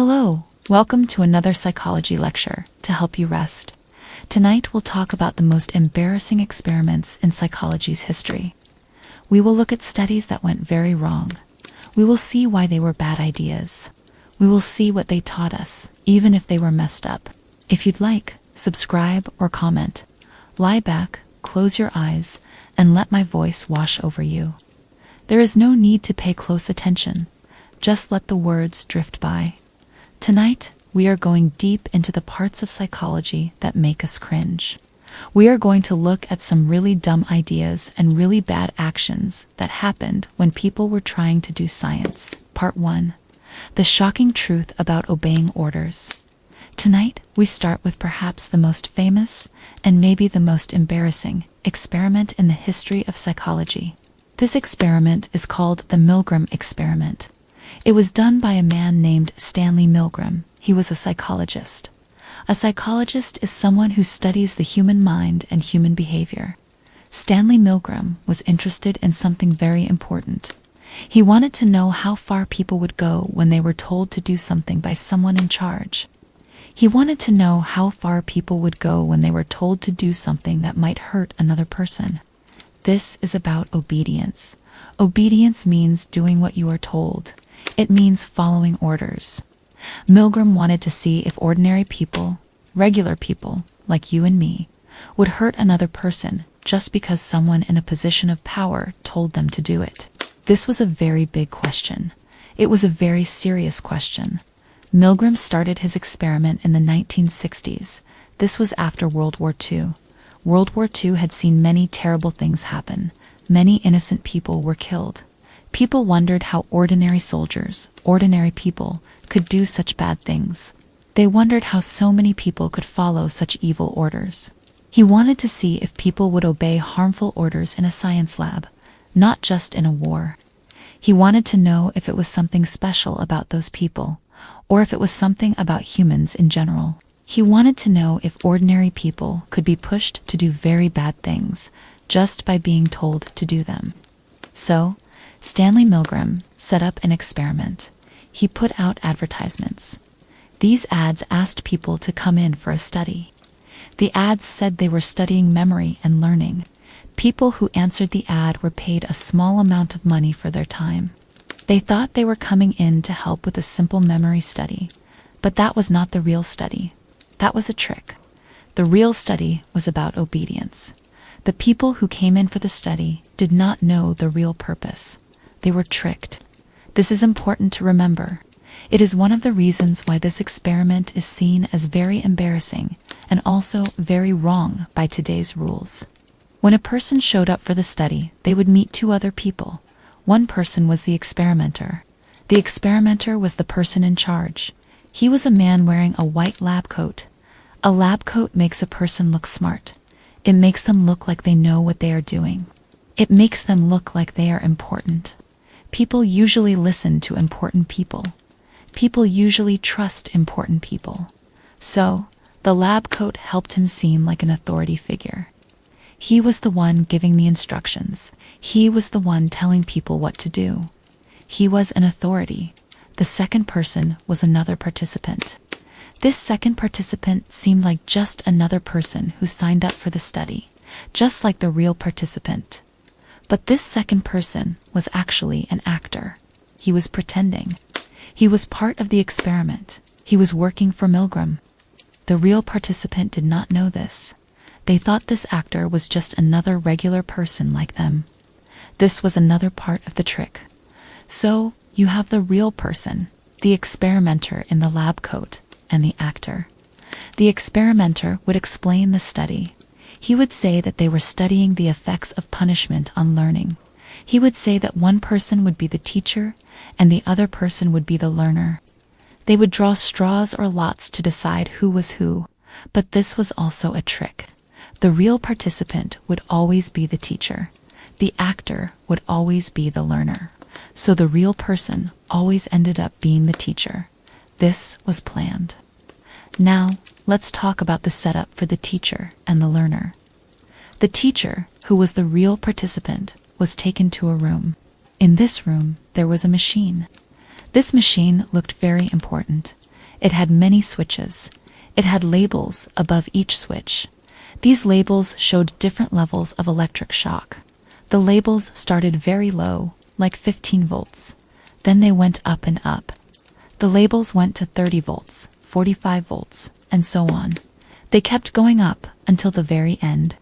Hello, welcome to another psychology lecture to help you rest. Tonight we'll talk about the most embarrassing experiments in psychology's history. We will look at studies that went very wrong. We will see why they were bad ideas. We will see what they taught us, even if they were messed up. If you'd like, subscribe or comment. Lie back, close your eyes, and let my voice wash over you. There is no need to pay close attention. Just let the words drift by. Tonight, we are going deep into the parts of psychology that make us cringe. We are going to look at some really dumb ideas and really bad actions that happened when people were trying to do science. Part 1. The shocking truth about obeying orders. Tonight, we start with perhaps the most famous, and maybe the most embarrassing, experiment in the history of psychology. This experiment is called the Milgram experiment. It was done by a man named Stanley Milgram. He was a psychologist. A psychologist is someone who studies the human mind and human behavior. Stanley Milgram was interested in something very important. He wanted to know how far people would go when they were told to do something by someone in charge. He wanted to know how far people would go when they were told to do something that might hurt another person. This is about obedience. Obedience means doing what you are told. It means following orders. Milgram wanted to see if ordinary people, regular people, like you and me, would hurt another person just because someone in a position of power told them to do it. This was a very big question. It was a very serious question. Milgram started his experiment in the 1960s. This was after World War II. World War II had seen many terrible things happen. Many innocent people were killed. People wondered how ordinary soldiers, ordinary people, could do such bad things. They wondered how so many people could follow such evil orders. He wanted to see if people would obey harmful orders in a science lab, not just in a war. He wanted to know if it was something special about those people, or if it was something about humans in general. He wanted to know if ordinary people could be pushed to do very bad things just by being told to do them. So, Stanley Milgram set up an experiment. He put out advertisements. These ads asked people to come in for a study. The ads said they were studying memory and learning. People who answered the ad were paid a small amount of money for their time. They thought they were coming in to help with a simple memory study, but that was not the real study. That was a trick. The real study was about obedience. The people who came in for the study did not know the real purpose. They were tricked. This is important to remember. It is one of the reasons why this experiment is seen as very embarrassing and also very wrong by today's rules. When a person showed up for the study, they would meet two other people. One person was the experimenter. The experimenter was the person in charge. He was a man wearing a white lab coat. A lab coat makes a person look smart. It makes them look like they know what they are doing. It makes them look like they are important. People usually listen to important people. People usually trust important people. So, the lab coat helped him seem like an authority figure. He was the one giving the instructions. He was the one telling people what to do. He was an authority. The second person was another participant. This second participant seemed like just another person who signed up for the study, just like the real participant. But this second person was actually an actor. He was pretending. He was part of the experiment. He was working for Milgram. The real participant did not know this. They thought this actor was just another regular person like them. This was another part of the trick. So, you have the real person, the experimenter in the lab coat, and the actor. The experimenter would explain the study. He would say that they were studying the effects of punishment on learning. He would say that one person would be the teacher and the other person would be the learner. They would draw straws or lots to decide who was who, but this was also a trick. The real participant would always be the teacher. The actor would always be the learner. So the real person always ended up being the teacher. This was planned. Now, let's talk about the setup for the teacher and the learner. The teacher, who was the real participant, was taken to a room. In this room, there was a machine. This machine looked very important. It had many switches. It had labels above each switch. These labels showed different levels of electric shock. The labels started very low, like 15 volts. Then they went up and up. The labels went to 30 volts, 45 volts, and so on. They kept going up until the very end.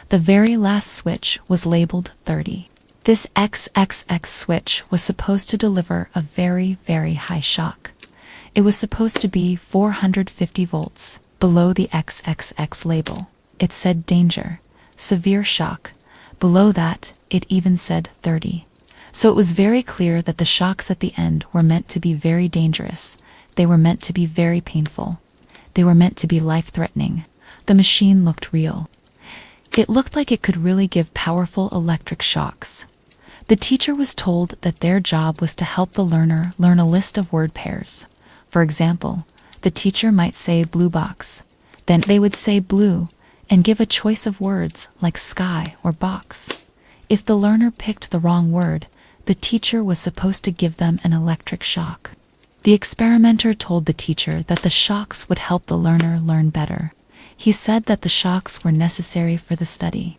The very last switch was labeled 30. This XXX switch was supposed to deliver a very, very high shock. It was supposed to be 450 volts below the XXX label. It said danger, severe shock. Below that, it even said 30. So it was very clear that the shocks at the end were meant to be very dangerous. They were meant to be very painful. They were meant to be life-threatening. The machine looked real. It looked like it could really give powerful electric shocks. The teacher was told that their job was to help the learner learn a list of word pairs. For example, the teacher might say blue box. Then they would say blue and give a choice of words like sky or box. If the learner picked the wrong word, the teacher was supposed to give them an electric shock. The experimenter told the teacher that the shocks would help the learner learn better. He said that the shocks were necessary for the study.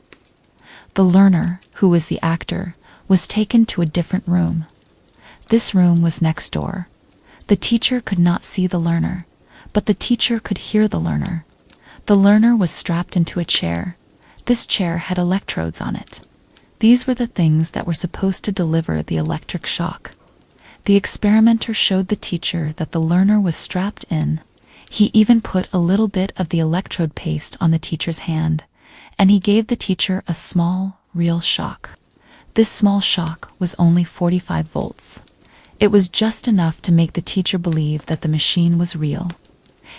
The learner, who was the actor, was taken to a different room. This room was next door. The teacher could not see the learner, but the teacher could hear the learner. The learner was strapped into a chair. This chair had electrodes on it. These were the things that were supposed to deliver the electric shock. The experimenter showed the teacher that the learner was strapped in. He even put a little bit of the electrode paste on the teacher's hand, and he gave the teacher a small, real shock. This small shock was only 45 volts. It was just enough to make the teacher believe that the machine was real.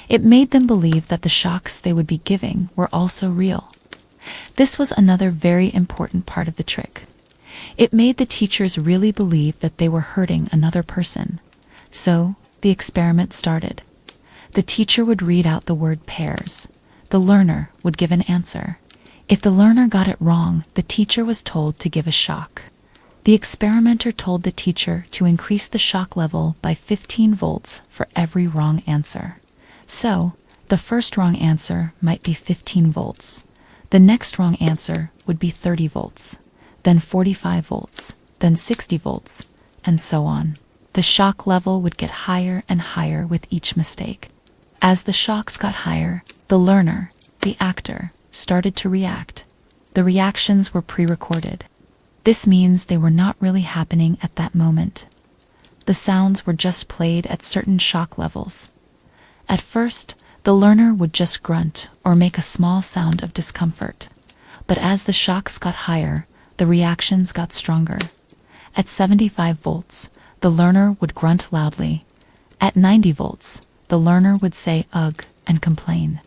It made them believe that the shocks they would be giving were also real. This was another very important part of the trick. It made the teachers really believe that they were hurting another person. So, the experiment started. The teacher would read out the word pairs. The learner would give an answer. If the learner got it wrong, the teacher was told to give a shock. The experimenter told the teacher to increase the shock level by 15 volts for every wrong answer. So, the first wrong answer might be 15 volts. The next wrong answer would be 30 volts, then 45 volts, then 60 volts, and so on. The shock level would get higher and higher with each mistake. As the shocks got higher, the learner, the actor, started to react. The reactions were pre-recorded. This means they were not really happening at that moment. The sounds were just played at certain shock levels. At first, the learner would just grunt or make a small sound of discomfort. But as the shocks got higher, the reactions got stronger. At 75 volts, the learner would grunt loudly. At 90 volts, the learner would say ugh and complain.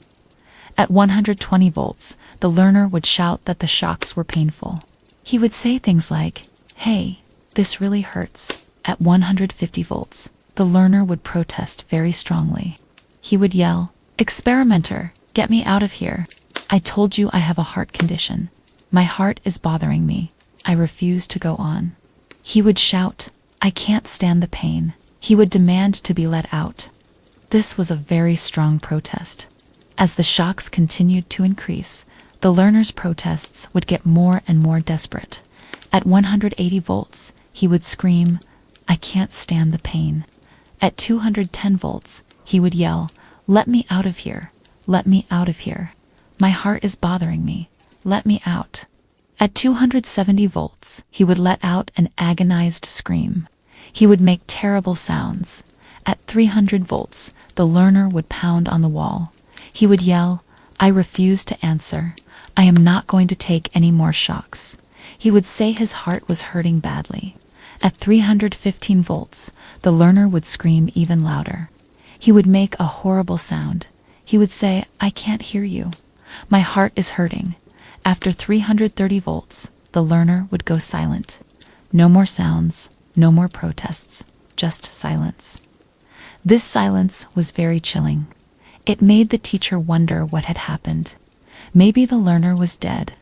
At 120 volts, the learner would shout that the shocks were painful. He would say things like, "Hey, this really hurts." At 150 volts, the learner would protest very strongly. He would yell, "Experimenter, get me out of here. I told you I have a heart condition. My heart is bothering me. I refuse to go on." He would shout, "I can't stand the pain." He would demand to be let out. This was a very strong protest. As the shocks continued to increase, the learner's protests would get more and more desperate. At 180 volts, he would scream, "I can't stand the pain." At 210 volts, he would yell, "Let me out of here. Let me out of here. My heart is bothering me. Let me out." At 270 volts, he would let out an agonized scream. He would make terrible sounds. At 300 volts, the learner would pound on the wall. He would yell, "I refuse to answer. I am not going to take any more shocks." He would say his heart was hurting badly. At 315 volts, the learner would scream even louder. He would make a horrible sound. He would say, "I can't hear you. My heart is hurting." After 330 volts, the learner would go silent. No more sounds, no more protests, just silence. This silence was very chilling. It made the teacher wonder what had happened. Maybe the learner was dead.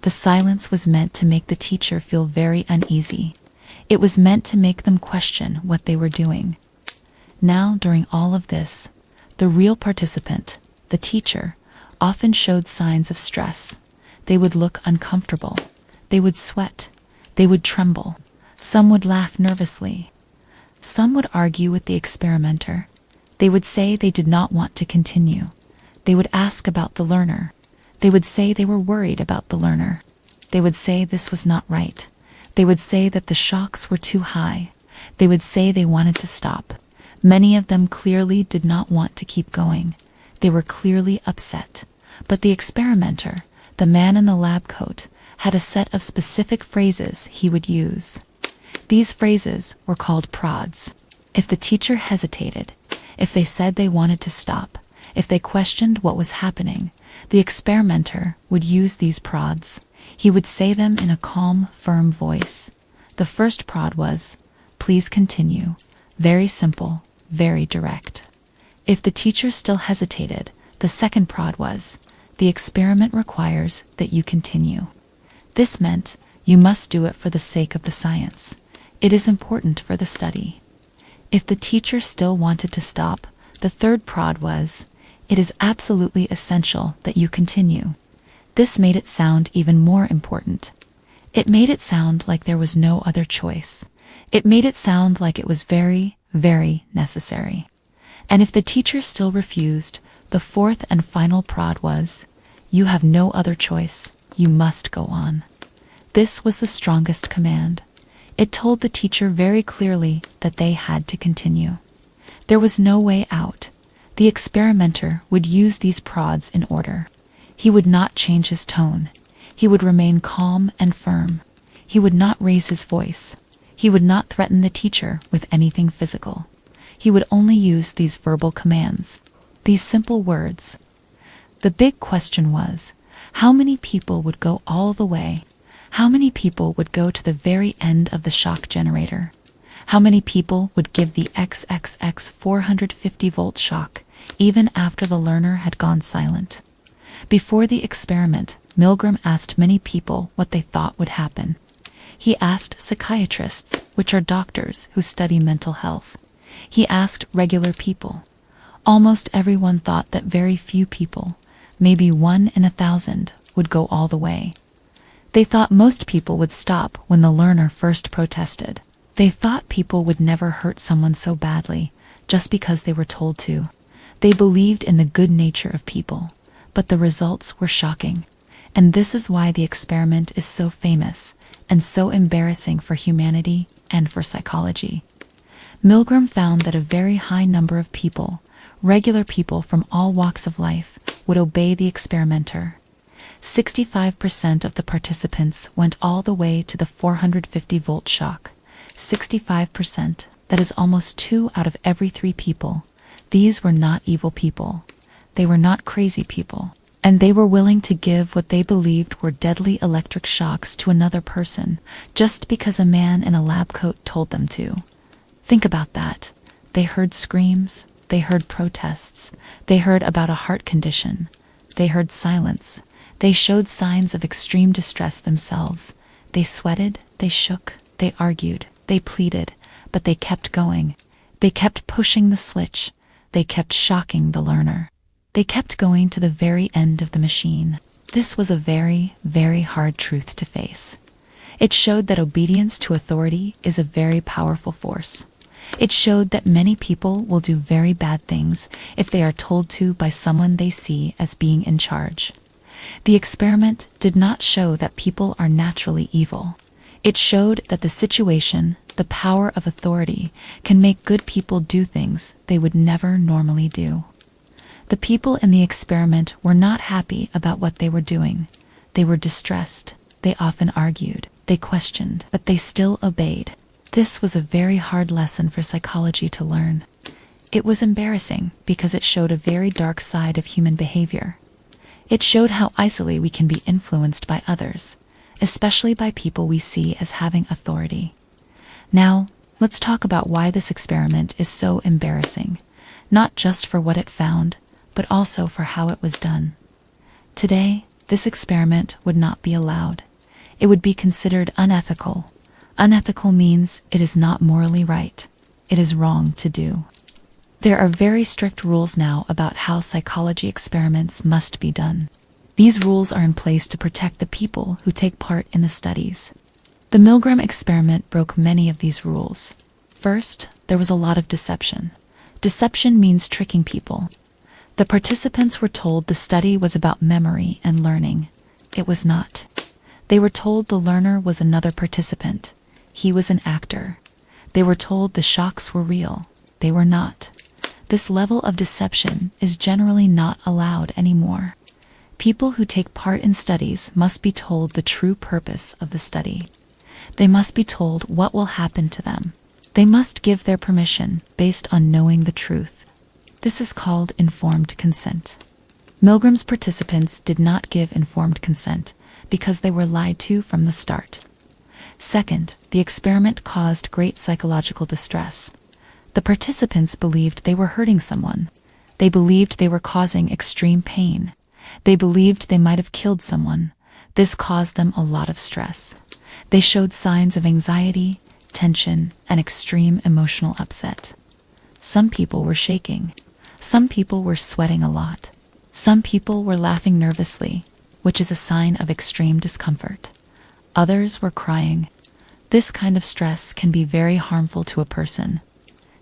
The silence was meant to make the teacher feel very uneasy. It was meant to make them question what they were doing. Now, during all of this, The real participant, the teacher, often showed signs of stress. They would look uncomfortable. They would sweat. They would tremble. Some would laugh nervously. Some would argue with the experimenter. They would say they did not want to continue. They would ask about the learner. They would say they were worried about the learner. They would say this was not right. They would say that the shocks were too high. They would say they wanted to stop. Many of them clearly did not want to keep going. They were clearly upset. But the experimenter, the man in the lab coat, had a set of specific phrases he would use. These phrases were called prods. If the teacher hesitated, if they said they wanted to stop, if they questioned what was happening, the experimenter would use these prods. He would say them in a calm, firm voice. The first prod was, "Please continue." Very simple, very direct. If the teacher still hesitated, the second prod was, "The experiment requires that you continue." This meant, you must do it for the sake of the science. It is important for the study. If the teacher still wanted to stop, the third prod was, "It is absolutely essential that you continue." This made it sound even more important. It made it sound like there was no other choice. It made it sound like it was very, very necessary. And if the teacher still refused, the fourth and final prod was, "You have no other choice. You must go on." This was the strongest command. It told the teacher very clearly that they had to continue. There was no way out. The experimenter would use these prods in order. He would not change his tone. He would remain calm and firm. He would not raise his voice. He would not threaten the teacher with anything physical. He would only use these verbal commands, these simple words. The big question was, how many people would go all the way? How many people would go to the very end of the shock generator? How many people would give the XXX 450-volt shock, even after the learner had gone silent? Before the experiment, Milgram asked many people what they thought would happen. He asked psychiatrists, which are doctors who study mental health. He asked regular people. Almost everyone thought that very few people, maybe 1 in 1,000, would go all the way. They thought most people would stop when the learner first protested. They thought people would never hurt someone so badly, just because they were told to. They believed in the good nature of people, but the results were shocking. And this is why the experiment is so famous and so embarrassing for humanity and for psychology. Milgram found that a very high number of people, regular people from all walks of life, would obey the experimenter. 65% of the participants went all the way to the 450-volt shock. 65%, that is almost 2 out of every 3 people. These were not evil people. They were not crazy people. And they were willing to give what they believed were deadly electric shocks to another person, just because a man in a lab coat told them to. Think about that. They heard screams. They heard protests. They heard about a heart condition. They heard silence. They showed signs of extreme distress themselves. They sweated, they shook, they argued, they pleaded, but they kept going. They kept pushing the switch. They kept shocking the learner. They kept going to the very end of the machine. This was a very, very hard truth to face. It showed that obedience to authority is a very powerful force. It showed that many people will do very bad things if they are told to by someone they see as being in charge. The experiment did not show that people are naturally evil. It showed that the situation, the power of authority, can make good people do things they would never normally do. The people in the experiment were not happy about what they were doing. They were distressed. They often argued. They questioned, but they still obeyed. This was a very hard lesson for psychology to learn. It was embarrassing because it showed a very dark side of human behavior. It showed how easily we can be influenced by others, especially by people we see as having authority. Now, let's talk about why this experiment is so embarrassing, not just for what it found, but also for how it was done. Today, this experiment would not be allowed. It would be considered unethical. Unethical means it is not morally right. It is wrong to do. There are very strict rules now about how psychology experiments must be done. These rules are in place to protect the people who take part in the studies. The Milgram experiment broke many of these rules. First, there was a lot of deception. Deception means tricking people. The participants were told the study was about memory and learning. It was not. They were told the learner was another participant. He was an actor. They were told the shocks were real. They were not. This level of deception is generally not allowed anymore. People who take part in studies must be told the true purpose of the study. They must be told what will happen to them. They must give their permission based on knowing the truth. This is called informed consent. Milgram's participants did not give informed consent because they were lied to from the start. Second, the experiment caused great psychological distress. The participants believed they were hurting someone. They believed they were causing extreme pain. They believed they might have killed someone. This caused them a lot of stress. They showed signs of anxiety, tension, and extreme emotional upset. Some people were shaking. Some people were sweating a lot. Some people were laughing nervously, which is a sign of extreme discomfort. Others were crying. This kind of stress can be very harmful to a person.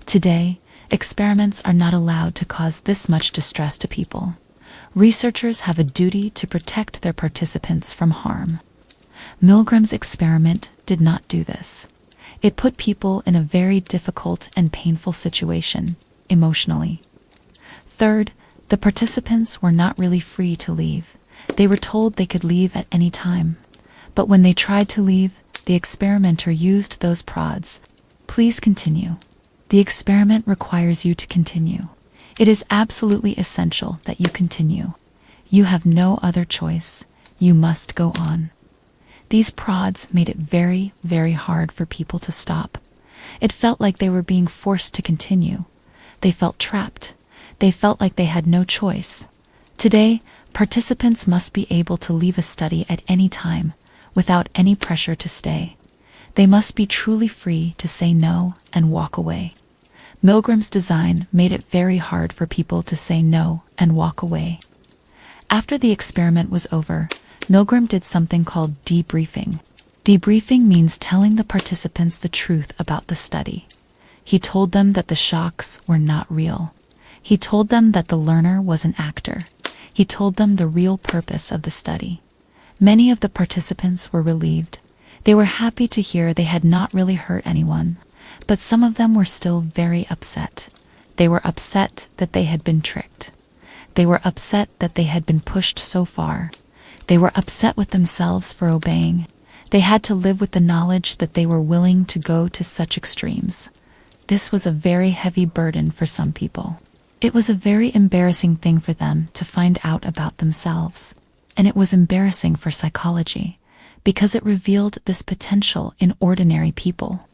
Today, experiments are not allowed to cause this much distress to people. Researchers have a duty to protect their participants from harm. Milgram's experiment did not do this. It put people in a very difficult and painful situation, emotionally. Third, the participants were not really free to leave. They were told they could leave at any time. But when they tried to leave, the experimenter used those prods. Please continue. The experiment requires you to continue. It is absolutely essential that you continue. You have no other choice. You must go on. These prods made it very, very hard for people to stop. It felt like they were being forced to continue. They felt trapped. They felt like they had no choice. Today, participants must be able to leave a study at any time, without any pressure to stay. They must be truly free to say no and walk away. Milgram's design made it very hard for people to say no and walk away. After the experiment was over, Milgram did something called debriefing. Debriefing means telling the participants the truth about the study. He told them that the shocks were not real. He told them that the learner was an actor. He told them the real purpose of the study. Many of the participants were relieved. They were happy to hear they had not really hurt anyone, but some of them were still very upset. They were upset that they had been tricked. They were upset that they had been pushed so far. They were upset with themselves for obeying. They had to live with the knowledge that they were willing to go to such extremes. This was a very heavy burden for some people. It was a very embarrassing thing for them to find out about themselves. And it was embarrassing for psychology, because it revealed this potential in ordinary people.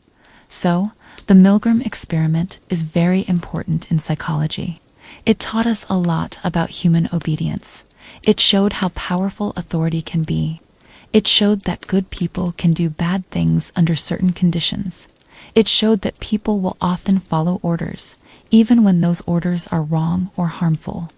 So, the Milgram experiment is very important in psychology. It taught us a lot about human obedience. It showed how powerful authority can be. It showed that good people can do bad things under certain conditions. It showed that people will often follow orders, even when those orders are wrong or harmful.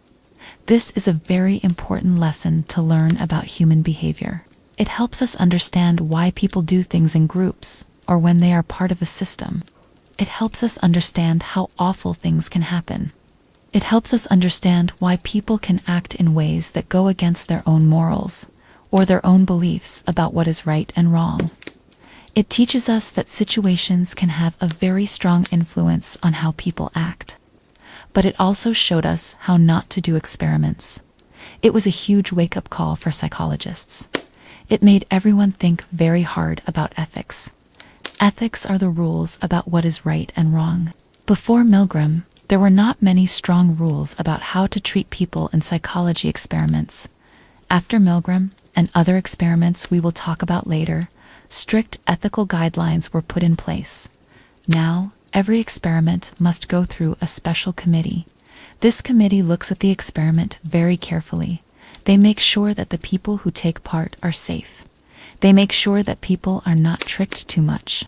This is a very important lesson to learn about human behavior. It helps us understand why people do things in groups, or when they are part of a system. It helps us understand how awful things can happen. It helps us understand why people can act in ways that go against their own morals, or their own beliefs about what is right and wrong. It teaches us that situations can have a very strong influence on how people act. But it also showed us how not to do experiments. It was a huge wake-up call for psychologists. It made everyone think very hard about ethics. Ethics are the rules about what is right and wrong. Before Milgram, there were not many strong rules about how to treat people in psychology experiments. After Milgram and other experiments we will talk about later, strict ethical guidelines were put in place. Now, every experiment must go through a special committee. This committee looks at the experiment very carefully. They make sure that the people who take part are safe. They make sure that people are not tricked too much.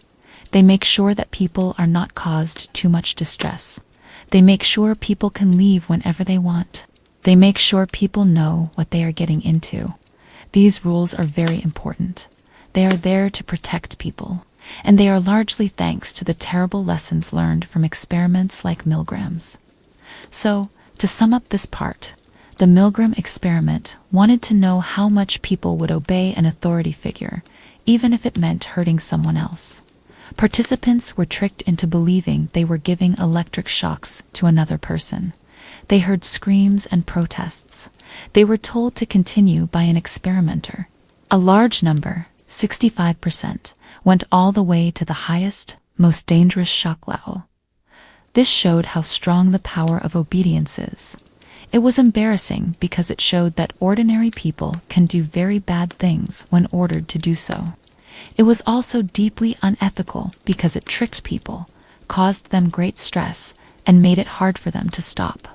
They make sure that people are not caused too much distress. They make sure people can leave whenever they want. They make sure people know what they are getting into. These rules are very important. They are there to protect people, and they are largely thanks to the terrible lessons learned from experiments like Milgram's. So, to sum up this part, the Milgram experiment wanted to know how much people would obey an authority figure, even if it meant hurting someone else. Participants were tricked into believing they were giving electric shocks to another person. They heard screams and protests. They were told to continue by an experimenter. A large number, 65%, went all the way to the highest, most dangerous shock level. This showed how strong the power of obedience is. It was embarrassing because it showed that ordinary people can do very bad things when ordered to do so. It was also deeply unethical because it tricked people, caused them great stress, and made it hard for them to stop.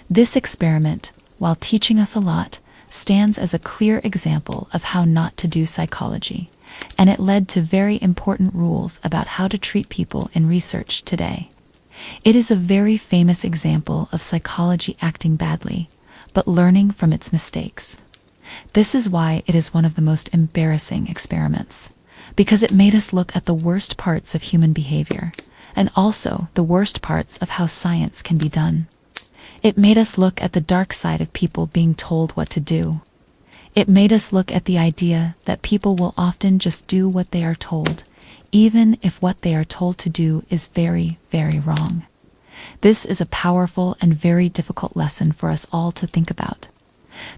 This experiment, while teaching us a lot, stands as a clear example of how not to do psychology, and it led to very important rules about how to treat people in research today. It is a very famous example of psychology acting badly, but learning from its mistakes. This is why it is one of the most embarrassing experiments, because it made us look at the worst parts of human behavior, and also the worst parts of how science can be done. It made us look at the dark side of people being told what to do. It made us look at the idea that people will often just do what they are told, even if what they are told to do is very, very wrong. This is a powerful and very difficult lesson for us all to think about.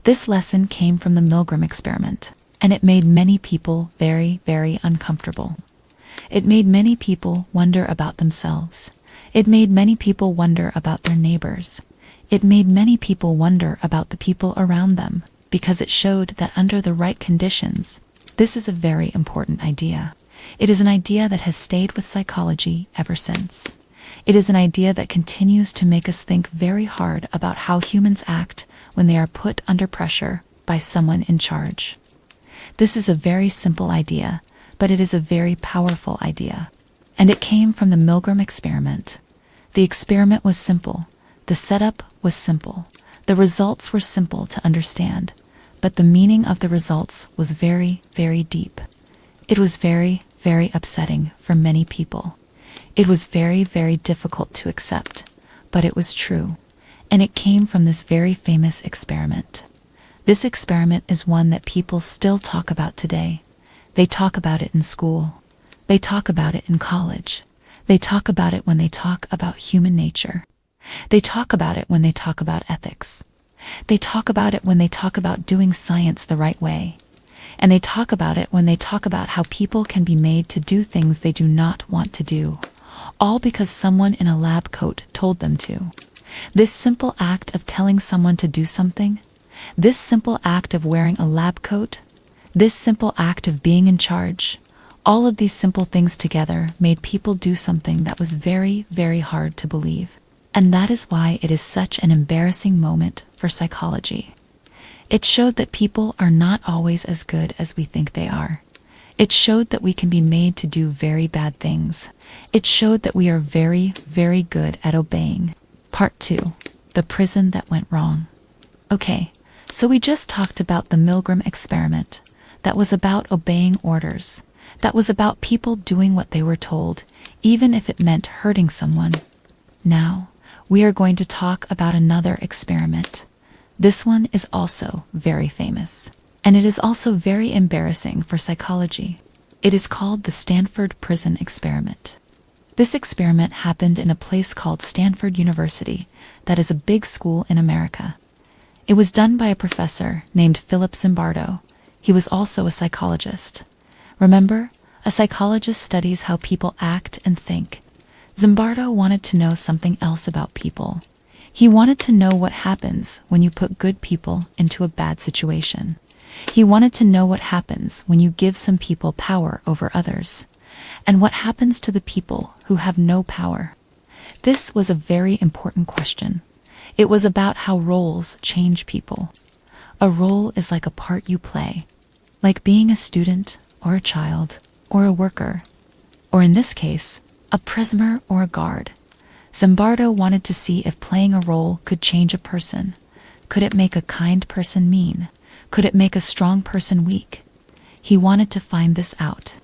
This lesson came from the Milgram experiment, and it made many people very, very uncomfortable. It made many people wonder about themselves. It made many people wonder about their neighbors. It made many people wonder about the people around them, because it showed that under the right conditions, this is a very important idea. It is an idea that has stayed with psychology ever since. It is an idea that continues to make us think very hard about how humans act when they are put under pressure by someone in charge. This is a very simple idea, but it is a very powerful idea. And it came from the Milgram experiment. The experiment was simple. The setup was simple. The results were simple to understand, but the meaning of the results was very, very deep. It was very, very upsetting for many people. It was very, very difficult to accept, but it was true, and it came from this very famous experiment. This experiment is one that people still talk about today. They talk about it in school. They talk about it in college. They talk about it when they talk about human nature. They talk about it when they talk about ethics. They talk about it when they talk about doing science the right way. And they talk about it when they talk about how people can be made to do things they do not want to do, all because someone in a lab coat told them to. This simple act of telling someone to do something, this simple act of wearing a lab coat, this simple act of being in charge, all of these simple things together made people do something that was very, very hard to believe. And that is why it is such an embarrassing moment for psychology. It showed that people are not always as good as we think they are. It showed that we can be made to do very bad things. It showed that we are very, very good at obeying. Part 2. The prison that went wrong. Okay, so we just talked about the Milgram experiment. That was about obeying orders. That was about people doing what they were told, even if it meant hurting someone. Now, we are going to talk about another experiment. This one is also very famous, and it is also very embarrassing for psychology. It is called the Stanford Prison Experiment. This experiment happened in a place called Stanford University, that is a big school in America. It was done by a professor named Philip Zimbardo. He was also a psychologist. Remember, a psychologist studies how people act and think. Zimbardo wanted to know something else about people. He wanted to know what happens when you put good people into a bad situation. He wanted to know what happens when you give some people power over others, and what happens to the people who have no power. This was a very important question. It was about how roles change people. A role is like a part you play, like being a student or a child or a worker, or in this case, a prisoner or a guard. Zimbardo wanted to see if playing a role could change a person. Could it make a kind person mean? Could it make a strong person weak? He wanted to find this out.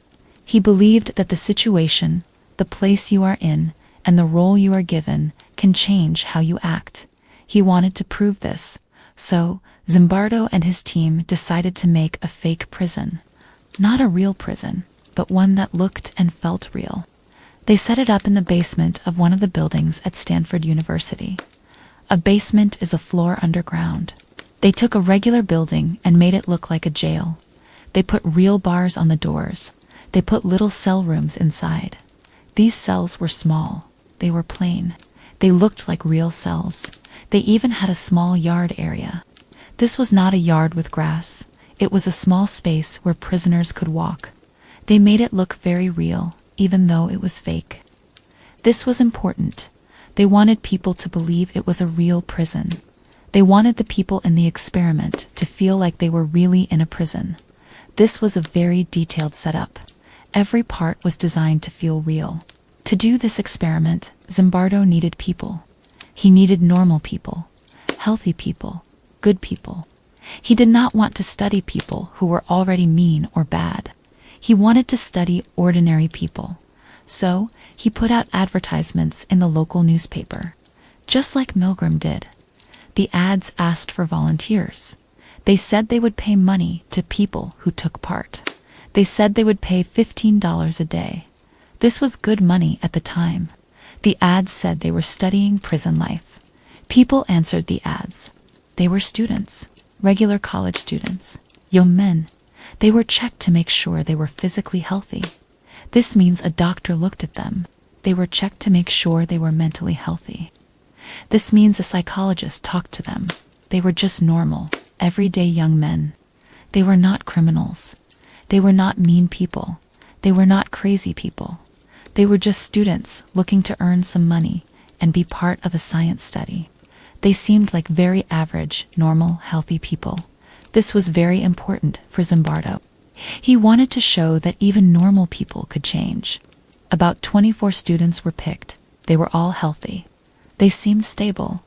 He believed that the situation, the place you are in, and the role you are given can change how you act. He wanted to prove this. So, Zimbardo and his team decided to make a fake prison. Not a real prison, but one that looked and felt real. They set it up in the basement of one of the buildings at Stanford University. A basement is a floor underground. They took a regular building and made it look like a jail. They put real bars on the doors. They put little cell rooms inside. These cells were small. They were plain. They looked like real cells. They even had a small yard area. This was not a yard with grass. It was a small space where prisoners could walk. They made it look very real, even though it was fake. This was important. They wanted people to believe it was a real prison. They wanted the people in the experiment to feel like they were really in a prison. This was a very detailed setup. Every part was designed to feel real. To do this experiment, Zimbardo needed people. He needed normal people, healthy people, good people. He did not want to study people who were already mean or bad. He wanted to study ordinary people. So, he put out advertisements in the local newspaper, just like Milgram did. The ads asked for volunteers. They said they would pay money to people who took part. They said they would pay $15 a day. This was good money at the time. The ads said they were studying prison life. People answered the ads. They were students, regular college students, young men. They were checked to make sure they were physically healthy. This means a doctor looked at them. They were checked to make sure they were mentally healthy. This means a psychologist talked to them. They were just normal, everyday young men. They were not criminals. They were not mean people. They were not crazy people. They were just students looking to earn some money and be part of a science study. They seemed like very average, normal, healthy people. This was very important for Zimbardo. He wanted to show that even normal people could change. About 24 students were picked. They were all healthy. They seemed stable.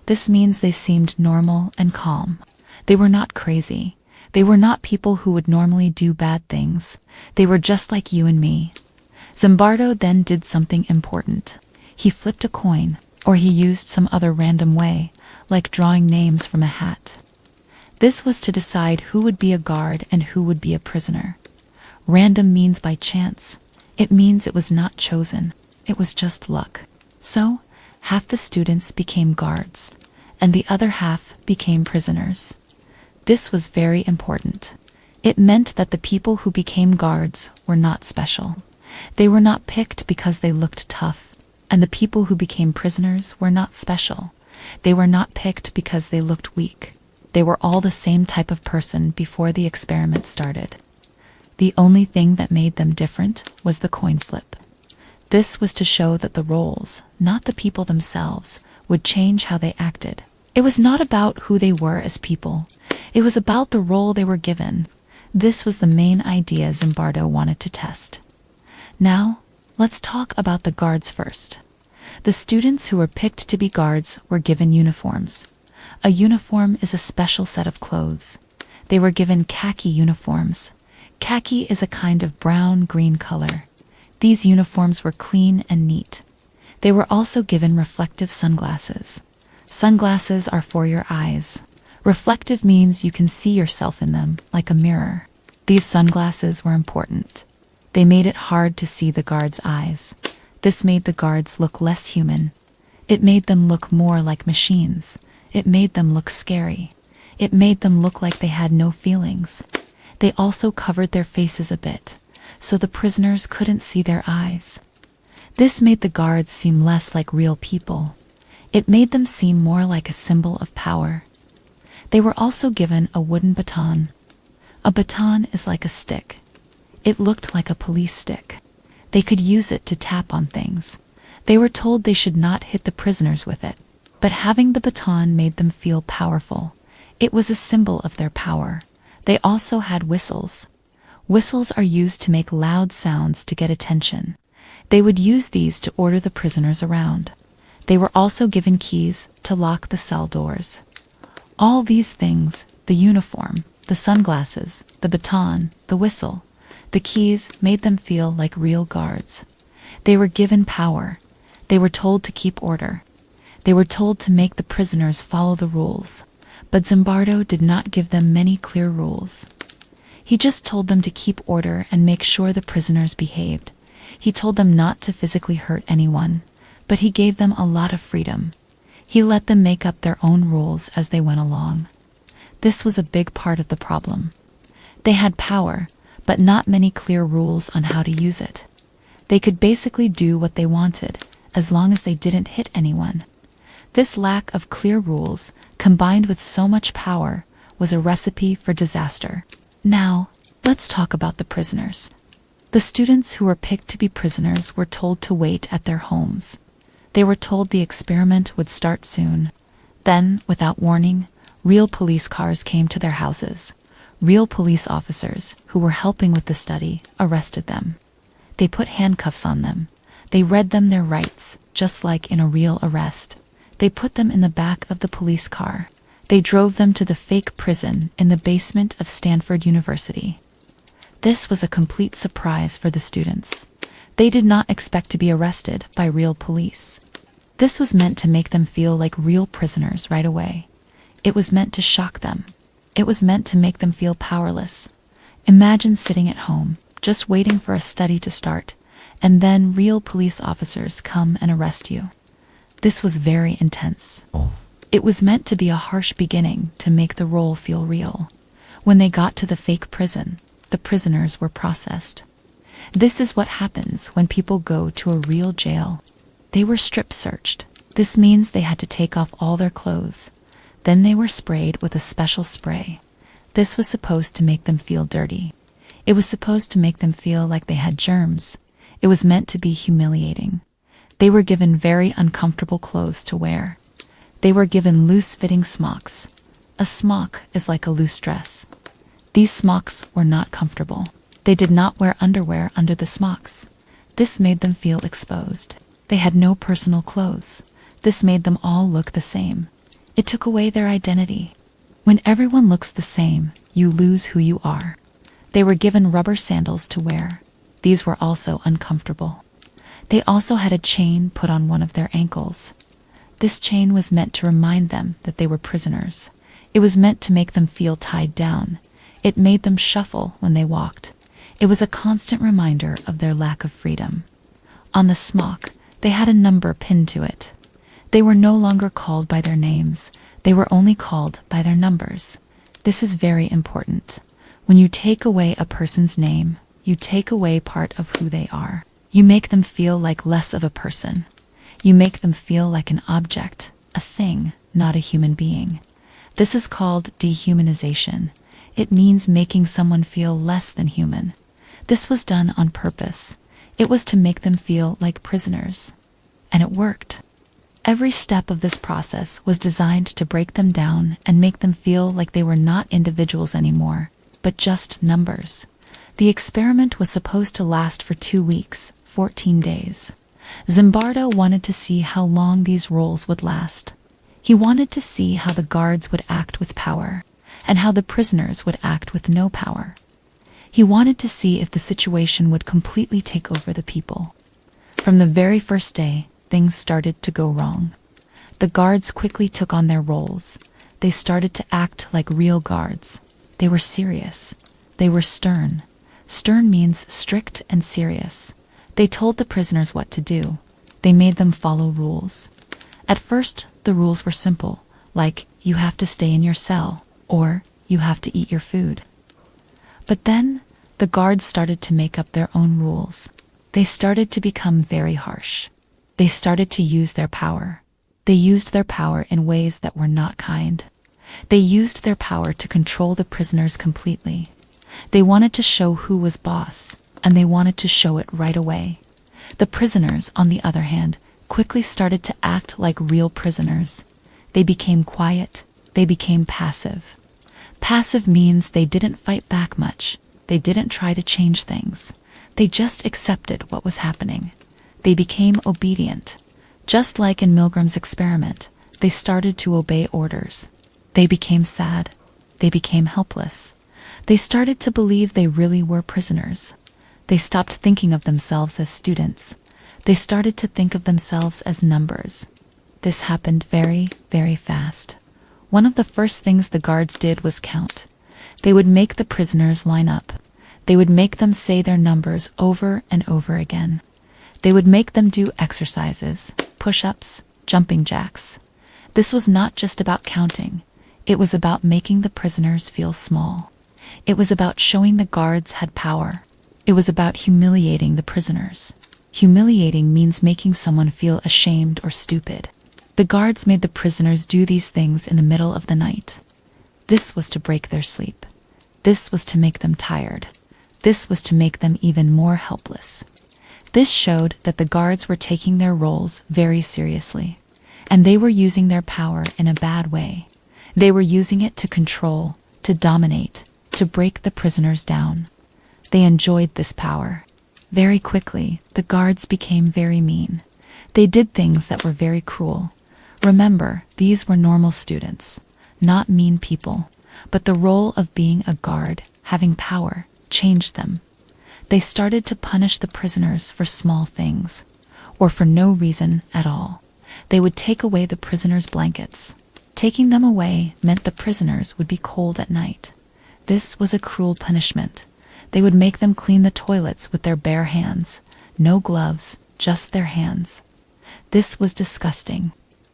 This means they seemed normal and calm. They were not crazy. They were not people who would normally do bad things. They were just like you and me. Zimbardo then did something important. He flipped a coin, or he used some other random way, like drawing names from a hat. This was to decide who would be a guard and who would be a prisoner. Random means by chance. It means it was not chosen. It was just luck. So, half the students became guards, and the other half became prisoners. This was very important. It meant that the people who became guards were not special. They were not picked because they looked tough, and the people who became prisoners were not special. They were not picked because they looked weak. They were all the same type of person before the experiment started. The only thing that made them different was the coin flip. This was to show that the roles, not the people themselves, would change how they acted. It was not about who they were as people. It was about the role they were given. This was the main idea Zimbardo wanted to test. Now, let's talk about the guards first. The students who were picked to be guards were given uniforms. A uniform is a special set of clothes. They were given khaki uniforms. Khaki is a kind of brown-green color. These uniforms were clean and neat. They were also given reflective sunglasses. Sunglasses are for your eyes. Reflective means you can see yourself in them, like a mirror. These sunglasses were important. They made it hard to see the guards' eyes. This made the guards look less human. It made them look more like machines. It made them look scary. It made them look like they had no feelings. They also covered their faces a bit, so the prisoners couldn't see their eyes. This made the guards seem less like real people. It made them seem more like a symbol of power. They were also given a wooden baton. A baton is like a stick. It looked like a police stick. They could use it to tap on things. They were told they should not hit the prisoners with it, but having the baton made them feel powerful. It was a symbol of their power. They also had whistles. Whistles are used to make loud sounds to get attention. They would use these to order the prisoners around. They were also given keys to lock the cell doors. All these things, the uniform, the sunglasses, the baton, the whistle, the keys, made them feel like real guards. They were given power. They were told to keep order. They were told to make the prisoners follow the rules. But Zimbardo did not give them many clear rules. He just told them to keep order and make sure the prisoners behaved. He told them not to physically hurt anyone, but he gave them a lot of freedom. He let them make up their own rules as they went along. This was a big part of the problem. They had power, but not many clear rules on how to use it. They could basically do what they wanted, as long as they didn't hit anyone. This lack of clear rules, combined with so much power, was a recipe for disaster. Now, let's talk about the prisoners. The students who were picked to be prisoners were told to wait at their homes. They were told the experiment would start soon. Then, without warning, real police cars came to their houses. Real police officers, who were helping with the study, arrested them. They put handcuffs on them. They read them their rights, just like in a real arrest. They put them in the back of the police car. They drove them to the fake prison in the basement of Stanford University. This was a complete surprise for the students. They did not expect to be arrested by real police. This was meant to make them feel like real prisoners right away. It was meant to shock them. It was meant to make them feel powerless. Imagine sitting at home, just waiting for a study to start, and then real police officers come and arrest you. This was very intense. It was meant to be a harsh beginning to make the role feel real. When they got to the fake prison, the prisoners were processed. This is what happens when people go to a real jail. They were strip searched. This means they had to take off all their clothes. Then they were sprayed with a special spray. This was supposed to make them feel dirty. It was supposed to make them feel like they had germs. It was meant to be humiliating. They were given very uncomfortable clothes to wear. They were given loose-fitting smocks. A smock is like a loose dress. These smocks were not comfortable. They did not wear underwear under the smocks. This made them feel exposed. They had no personal clothes. This made them all look the same. It took away their identity. When everyone looks the same, you lose who you are. They were given rubber sandals to wear. These were also uncomfortable. They also had a chain put on one of their ankles. This chain was meant to remind them that they were prisoners. It was meant to make them feel tied down. It made them shuffle when they walked. It was a constant reminder of their lack of freedom. On the smock, they had a number pinned to it. They were no longer called by their names. They were only called by their numbers. This is very important. When you take away a person's name, you take away part of who they are. You make them feel like less of a person. You make them feel like an object, a thing, not a human being. This is called dehumanization. It means making someone feel less than human. This was done on purpose. It was to make them feel like prisoners. And it worked. Every step of this process was designed to break them down and make them feel like they were not individuals anymore, but just numbers. The experiment was supposed to last for 2 weeks, 14 days. Zimbardo wanted to see how long these roles would last. He wanted to see how the guards would act with power, and how the prisoners would act with no power. He wanted to see if the situation would completely take over the people. From the very first day, things started to go wrong. The guards quickly took on their roles. They started to act like real guards. They were serious. They were stern. Stern means strict and serious. They told the prisoners what to do. They made them follow rules. At first, the rules were simple, like you have to stay in your cell, or you have to eat your food. But then, the guards started to make up their own rules. They started to become very harsh. They started to use their power. They used their power in ways that were not kind. They used their power to control the prisoners completely. They wanted to show who was boss, and they wanted to show it right away. The prisoners, on the other hand, quickly started to act like real prisoners. They became quiet. They became passive. Passive means they didn't fight back much. They didn't try to change things. They just accepted what was happening. They became obedient. Just like in Milgram's experiment, they started to obey orders. They became sad. They became helpless. They started to believe they really were prisoners. They stopped thinking of themselves as students. They started to think of themselves as numbers. This happened very, very fast. One of the first things the guards did was count. They would make the prisoners line up. They would make them say their numbers over and over again. They would make them do exercises, push-ups, jumping jacks. This was not just about counting. It was about making the prisoners feel small. It was about showing the guards had power. It was about humiliating the prisoners. Humiliating means making someone feel ashamed or stupid. The guards made the prisoners do these things in the middle of the night. This was to break their sleep. This was to make them tired. This was to make them even more helpless. This showed that the guards were taking their roles very seriously, and they were using their power in a bad way. They were using it to control, to dominate, to break the prisoners down. They enjoyed this power. Very quickly, the guards became very mean. They did things that were very cruel. Remember, these were normal students, not mean people, but the role of being a guard, having power, changed them. They started to punish the prisoners for small things, or for no reason at all. They would take away the prisoners' blankets. Taking them away meant the prisoners would be cold at night. This was a cruel punishment. They would make them clean the toilets with their bare hands. No gloves, just their hands. This was disgusting.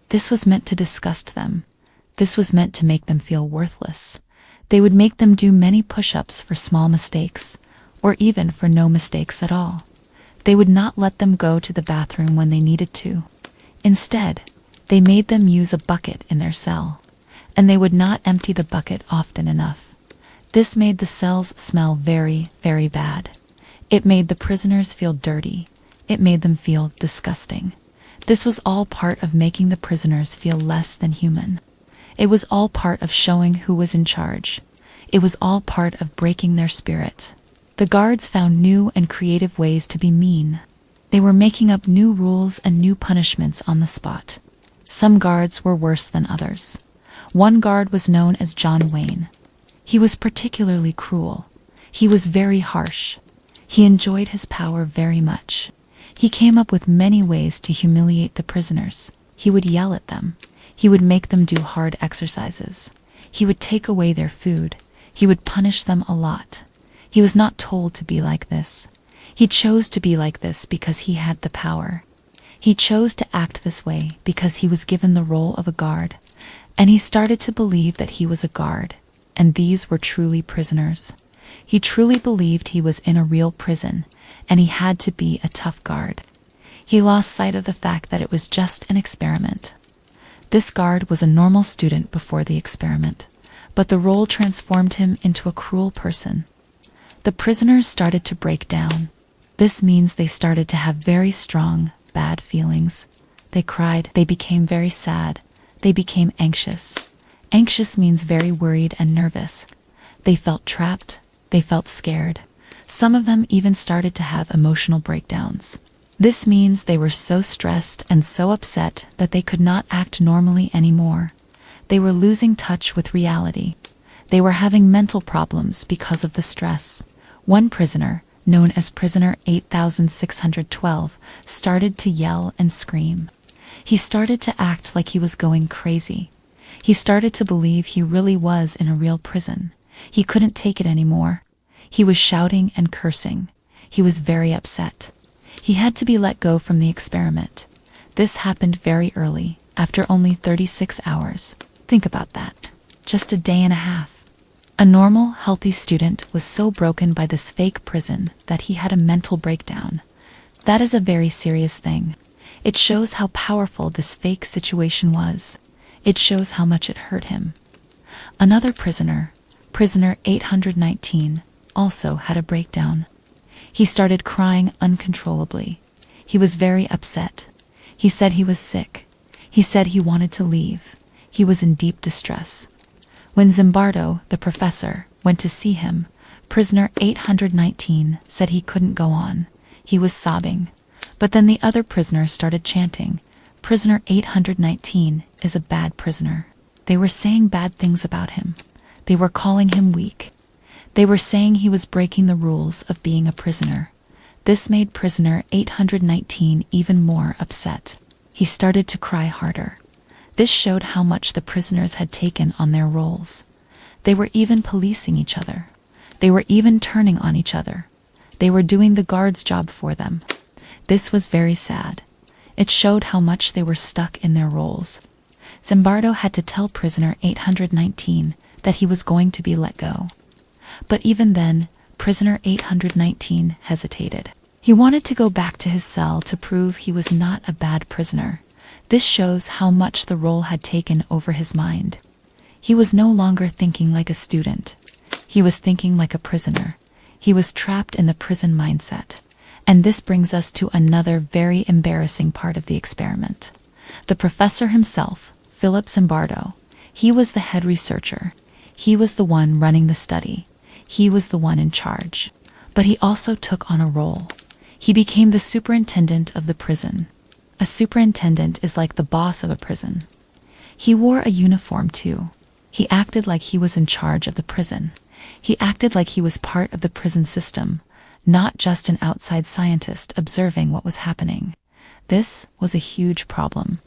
This was meant to disgust them. This was meant to make them feel worthless. They would make them do many push-ups for small mistakes, or even for no mistakes at all. They would not let them go to the bathroom when they needed to. Instead, they made them use a bucket in their cell, and they would not empty the bucket often enough. This made the cells smell very, very bad. It made the prisoners feel dirty. It made them feel disgusting. This was all part of making the prisoners feel less than human. It was all part of showing who was in charge. It was all part of breaking their spirit. The guards found new and creative ways to be mean. They were making up new rules and new punishments on the spot. Some guards were worse than others. One guard was known as John Wayne. He was particularly cruel. He was very harsh. He enjoyed his power very much. He came up with many ways to humiliate the prisoners. He would yell at them. He would make them do hard exercises. He would take away their food. He would punish them a lot. He was not told to be like this. He chose to be like this because he had the power. He chose to act this way because he was given the role of a guard, and he started to believe that he was a guard, and these were truly prisoners. He truly believed he was in a real prison, and he had to be a tough guard. He lost sight of the fact that it was just an experiment. This guard was a normal student before the experiment, but the role transformed him into a cruel person. The prisoners started to break down. This means they started to have very strong, bad feelings. They cried. They became very sad. They became anxious. Anxious means very worried and nervous. They felt trapped. They felt scared. Some of them even started to have emotional breakdowns. This means they were so stressed and so upset that they could not act normally anymore. They were losing touch with reality. They were having mental problems because of the stress. One prisoner, known as prisoner 8612, started to yell and scream. He started to act like he was going crazy. He started to believe he really was in a real prison. He couldn't take it anymore. He was shouting and cursing. He was very upset. He had to be let go from the experiment. This happened very early, after only 36 hours. Think about that. Just a day and a half. A normal, healthy student was so broken by this fake prison that he had a mental breakdown. That is a very serious thing. It shows how powerful this fake situation was. It shows how much it hurt him. Another prisoner, prisoner 819, also had a breakdown. He started crying uncontrollably. He was very upset. He said he was sick. He said he wanted to leave. He was in deep distress. When Zimbardo, the professor, went to see him, prisoner 819 said he couldn't go on. He was sobbing. But then the other prisoners started chanting, prisoner 819 is a bad prisoner. They were saying bad things about him. They were calling him weak. They were saying he was breaking the rules of being a prisoner. This made prisoner 819 even more upset. He started to cry harder. This showed how much the prisoners had taken on their roles. They were even policing each other. They were even turning on each other. They were doing the guard's job for them. This was very sad. It showed how much they were stuck in their roles. Zimbardo had to tell prisoner 819 that he was going to be let go. But even then, prisoner 819 hesitated. He wanted to go back to his cell to prove he was not a bad prisoner. This shows how much the role had taken over his mind. He was no longer thinking like a student. He was thinking like a prisoner. He was trapped in the prison mindset. And this brings us to another very embarrassing part of the experiment. The professor himself, Philip Zimbardo, he was the head researcher. He was the one running the study. He was the one in charge. But he also took on a role. He became the superintendent of the prison. A superintendent is like the boss of a prison. He wore a uniform too. He acted like he was in charge of the prison. He acted like he was part of the prison system, not just an outside scientist observing what was happening. This was a huge problem.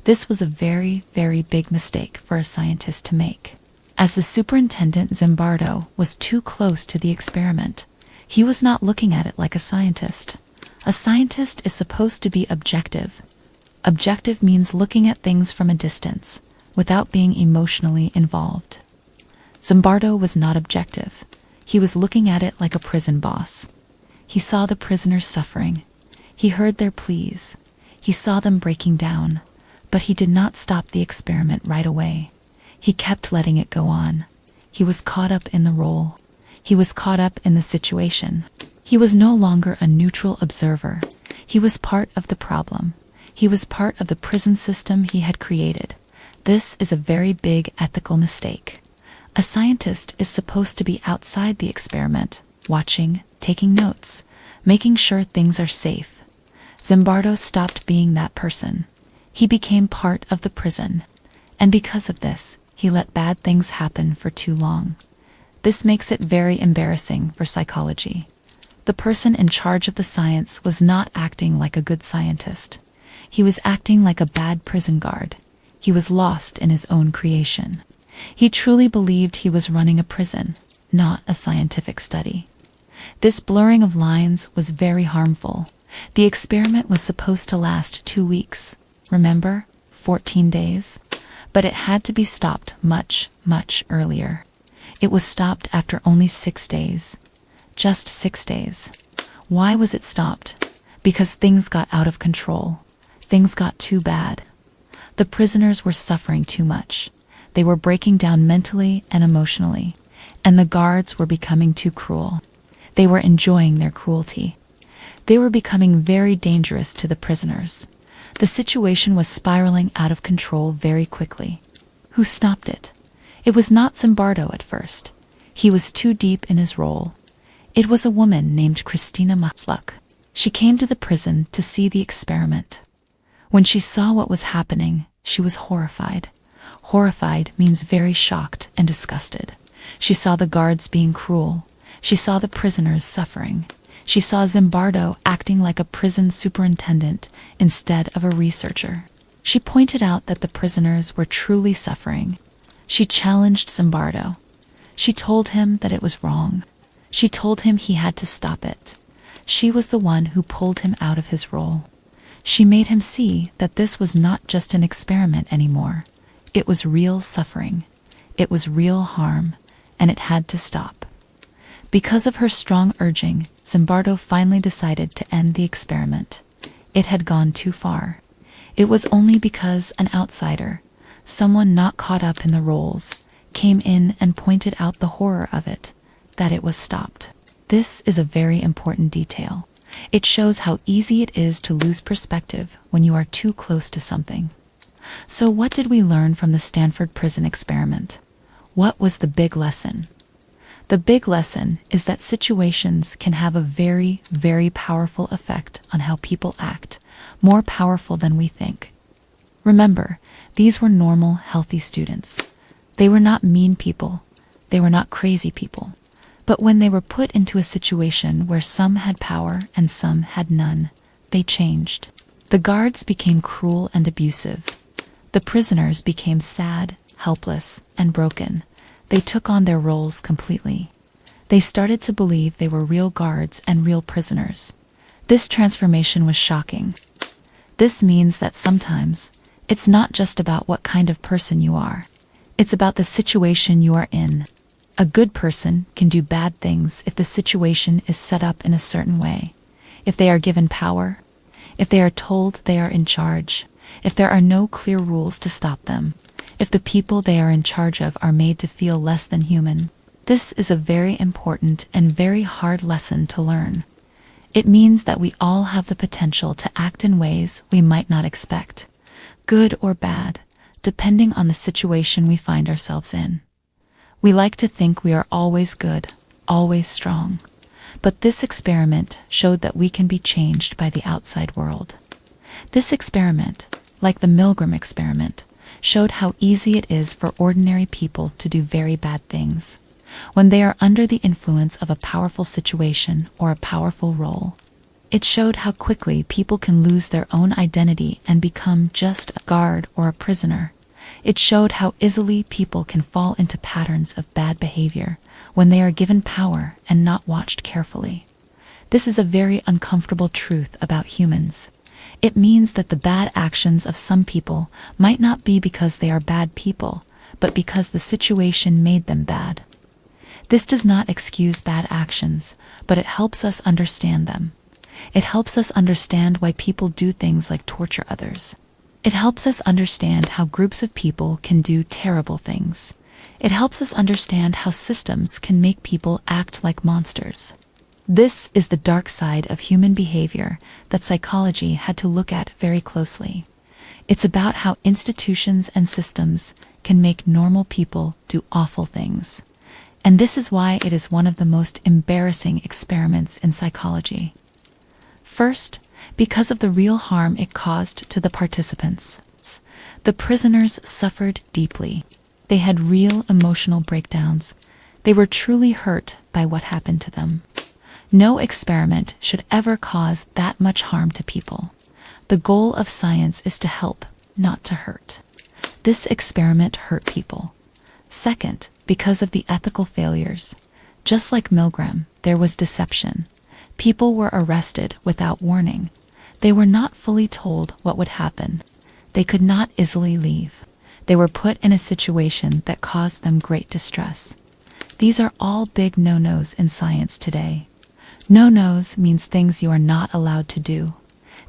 This was a very, very big mistake for a scientist to make. As the superintendent, Zimbardo was too close to the experiment. He was not looking at it like a scientist. A scientist is supposed to be objective. Objective means looking at things from a distance, without being emotionally involved. Zimbardo was not objective. He was looking at it like a prison boss. He saw the prisoners suffering. He heard their pleas. He saw them breaking down. But he did not stop the experiment right away. He kept letting it go on. He was caught up in the role. He was caught up in the situation. He was no longer a neutral observer. He was part of the problem. He was part of the prison system he had created. This is a very big ethical mistake. A scientist is supposed to be outside the experiment, watching, taking notes, making sure things are safe. Zimbardo stopped being that person. He became part of the prison. And because of this, he let bad things happen for too long. This makes it very embarrassing for psychology. The person in charge of the science was not acting like a good scientist. He was acting like a bad prison guard. He was lost in his own creation. He truly believed he was running a prison, not a scientific study. This blurring of lines was very harmful. The experiment was supposed to last 2 weeks. Remember? 14 days? But it had to be stopped much, much earlier. It was stopped after only 6 days. Just 6 days. Why was it stopped? Because things got out of control. Things got too bad. The prisoners were suffering too much. They were breaking down mentally and emotionally, and the guards were becoming too cruel. They were enjoying their cruelty. They were becoming very dangerous to the prisoners. The situation was spiraling out of control very quickly. Who stopped it? It was not Zimbardo at first. He was too deep in his role. It was a woman named Christina Masluk. She came to the prison to see the experiment. When she saw what was happening, she was horrified. Horrified means very shocked and disgusted. She saw the guards being cruel. She saw the prisoners suffering. She saw Zimbardo acting like a prison superintendent instead of a researcher. She pointed out that the prisoners were truly suffering. She challenged Zimbardo. She told him that it was wrong. She told him he had to stop it. She was the one who pulled him out of his role. She made him see that this was not just an experiment anymore. It was real suffering. It was real harm, and it had to stop. Because of her strong urging, Zimbardo finally decided to end the experiment. It had gone too far. It was only because an outsider, someone not caught up in the roles, came in and pointed out the horror of it, that it was stopped. This is a very important detail. It shows how easy it is to lose perspective when you are too close to something. So what did we learn from the Stanford prison experiment? What was the big lesson? The big lesson is that situations can have a very, very powerful effect on how people act, more powerful than we think. Remember, these were normal, healthy students. They were not mean people. They were not crazy people. But when they were put into a situation where some had power and some had none, they changed. The guards became cruel and abusive. The prisoners became sad, helpless, and broken. They took on their roles completely. They started to believe they were real guards and real prisoners. This transformation was shocking. This means that sometimes it's not just about what kind of person you are. It's about the situation you are in. A good person can do bad things if the situation is set up in a certain way. If they are given power, if they are told they are in charge, if there are no clear rules to stop them, if the people they are in charge of are made to feel less than human. This is a very important and very hard lesson to learn. It means that we all have the potential to act in ways we might not expect, good or bad, depending on the situation we find ourselves in. We like to think we are always good, always strong. But this experiment showed that we can be changed by the outside world. This experiment, like the Milgram experiment, showed how easy it is for ordinary people to do very bad things when they are under the influence of a powerful situation or a powerful role. It showed how quickly people can lose their own identity and become just a guard or a prisoner. It showed how easily people can fall into patterns of bad behavior when they are given power and not watched carefully. This is a very uncomfortable truth about humans. It means that the bad actions of some people might not be because they are bad people, but because the situation made them bad. This does not excuse bad actions, but it helps us understand them. It helps us understand why people do things like torture others. It helps us understand how groups of people can do terrible things. It helps us understand how systems can make people act like monsters. This is the dark side of human behavior that psychology had to look at very closely. It's about how institutions and systems can make normal people do awful things. And this is why it is one of the most embarrassing experiments in psychology. First, because of the real harm it caused to the participants. The prisoners suffered deeply. They had real emotional breakdowns. They were truly hurt by what happened to them. No experiment should ever cause that much harm to people. The goal of science is to help, not to hurt. This experiment hurt people. Second, because of the ethical failures. Just like Milgram, there was deception. People were arrested without warning. They were not fully told what would happen. They could not easily leave. They were put in a situation that caused them great distress. These are all big no-nos in science today. No-nos means things you are not allowed to do.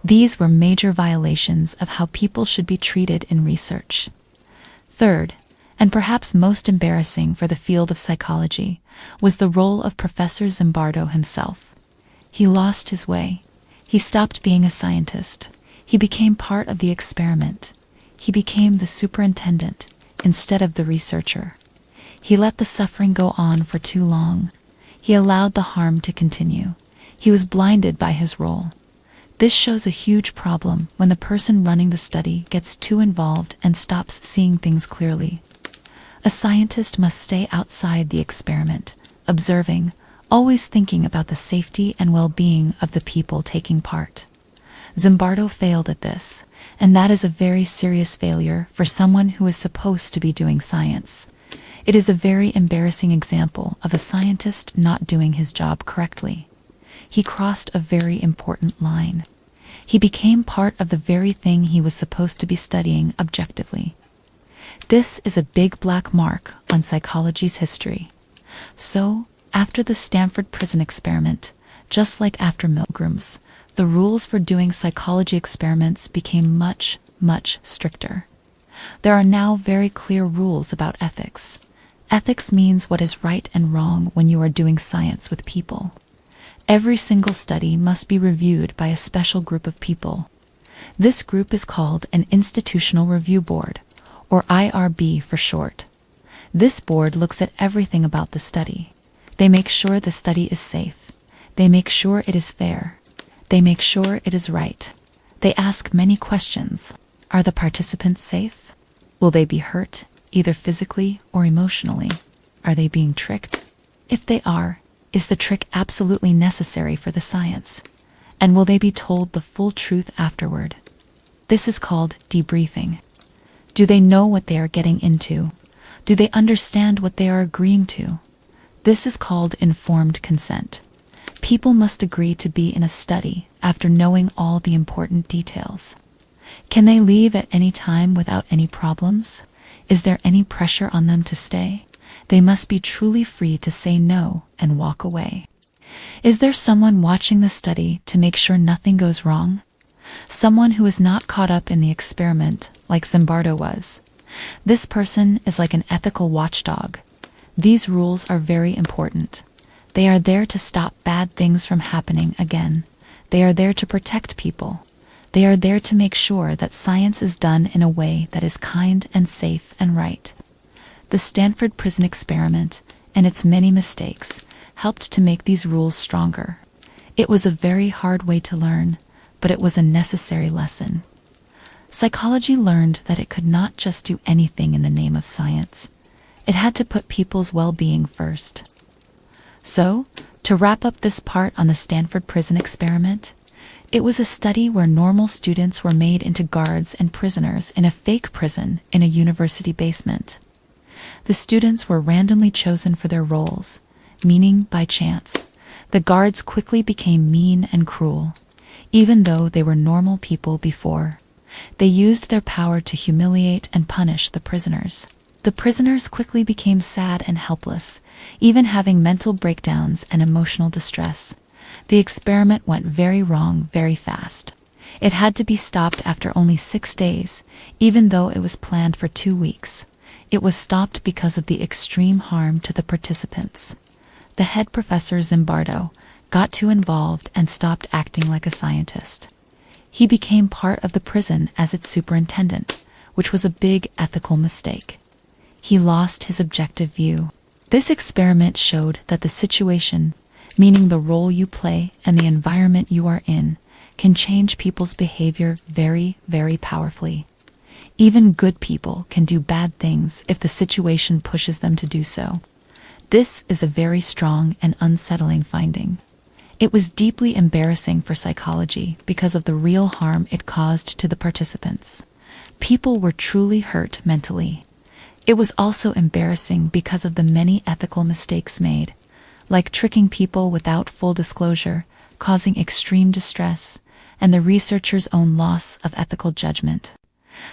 These were major violations of how people should be treated in research. Third, and perhaps most embarrassing for the field of psychology, was the role of Professor Zimbardo himself. He lost his way. He stopped being a scientist. He became part of the experiment. He became the superintendent instead of the researcher. He let the suffering go on for too long. He allowed the harm to continue. He was blinded by his role. This shows a huge problem when the person running the study gets too involved and stops seeing things clearly. A scientist must stay outside the experiment, observing, always thinking about the safety and well-being of the people taking part. Zimbardo failed at this, and that is a very serious failure for someone who is supposed to be doing science. It is a very embarrassing example of a scientist not doing his job correctly. He crossed a very important line. He became part of the very thing he was supposed to be studying objectively. This is a big black mark on psychology's history. So, after the Stanford prison experiment, just like after Milgram's, the rules for doing psychology experiments became much, much stricter. There are now very clear rules about ethics. Ethics means what is right and wrong when you are doing science with people. Every single study must be reviewed by a special group of people. This group is called an Institutional Review Board, or IRB for short. This board looks at everything about the study. They make sure the study is safe. They make sure it is fair. They make sure it is right. They ask many questions. Are the participants safe? Will they be hurt, either physically or emotionally? Are they being tricked? If they are, is the trick absolutely necessary for the science? And will they be told the full truth afterward? This is called debriefing. Do they know what they are getting into? Do they understand what they are agreeing to? This is called informed consent. People must agree to be in a study after knowing all the important details. Can they leave at any time without any problems? Is there any pressure on them to stay? They must be truly free to say no and walk away. Is there someone watching the study to make sure nothing goes wrong? Someone who is not caught up in the experiment like Zimbardo was. This person is like an ethical watchdog. These rules are very important. They are there to stop bad things from happening again. They are there to protect people. They are there to make sure that science is done in a way that is kind and safe and right. The Stanford prison experiment and its many mistakes helped to make these rules stronger. It was a very hard way to learn, but it was a necessary lesson. Psychology learned that it could not just do anything in the name of science. It had to put people's well-being first. So, to wrap up this part on the Stanford prison experiment, it was a study where normal students were made into guards and prisoners in a fake prison in a university basement. The students were randomly chosen for their roles, meaning by chance. The guards quickly became mean and cruel, even though they were normal people before. They used their power to humiliate and punish the prisoners. The prisoners quickly became sad and helpless, even having mental breakdowns and emotional distress. The experiment went very wrong very fast. It had to be stopped after only 6 days, even though it was planned for 2 weeks. It was stopped because of the extreme harm to the participants. The head professor Zimbardo got too involved and stopped acting like a scientist. He became part of the prison as its superintendent, which was a big ethical mistake. He lost his objective view. This experiment showed that the situation, meaning the role you play and the environment you are in, can change people's behavior very, very powerfully. Even good people can do bad things if the situation pushes them to do so. This is a very strong and unsettling finding. It was deeply embarrassing for psychology because of the real harm it caused to the participants. People were truly hurt mentally. It was also embarrassing because of the many ethical mistakes made, like tricking people without full disclosure, causing extreme distress, and the researchers' own loss of ethical judgment.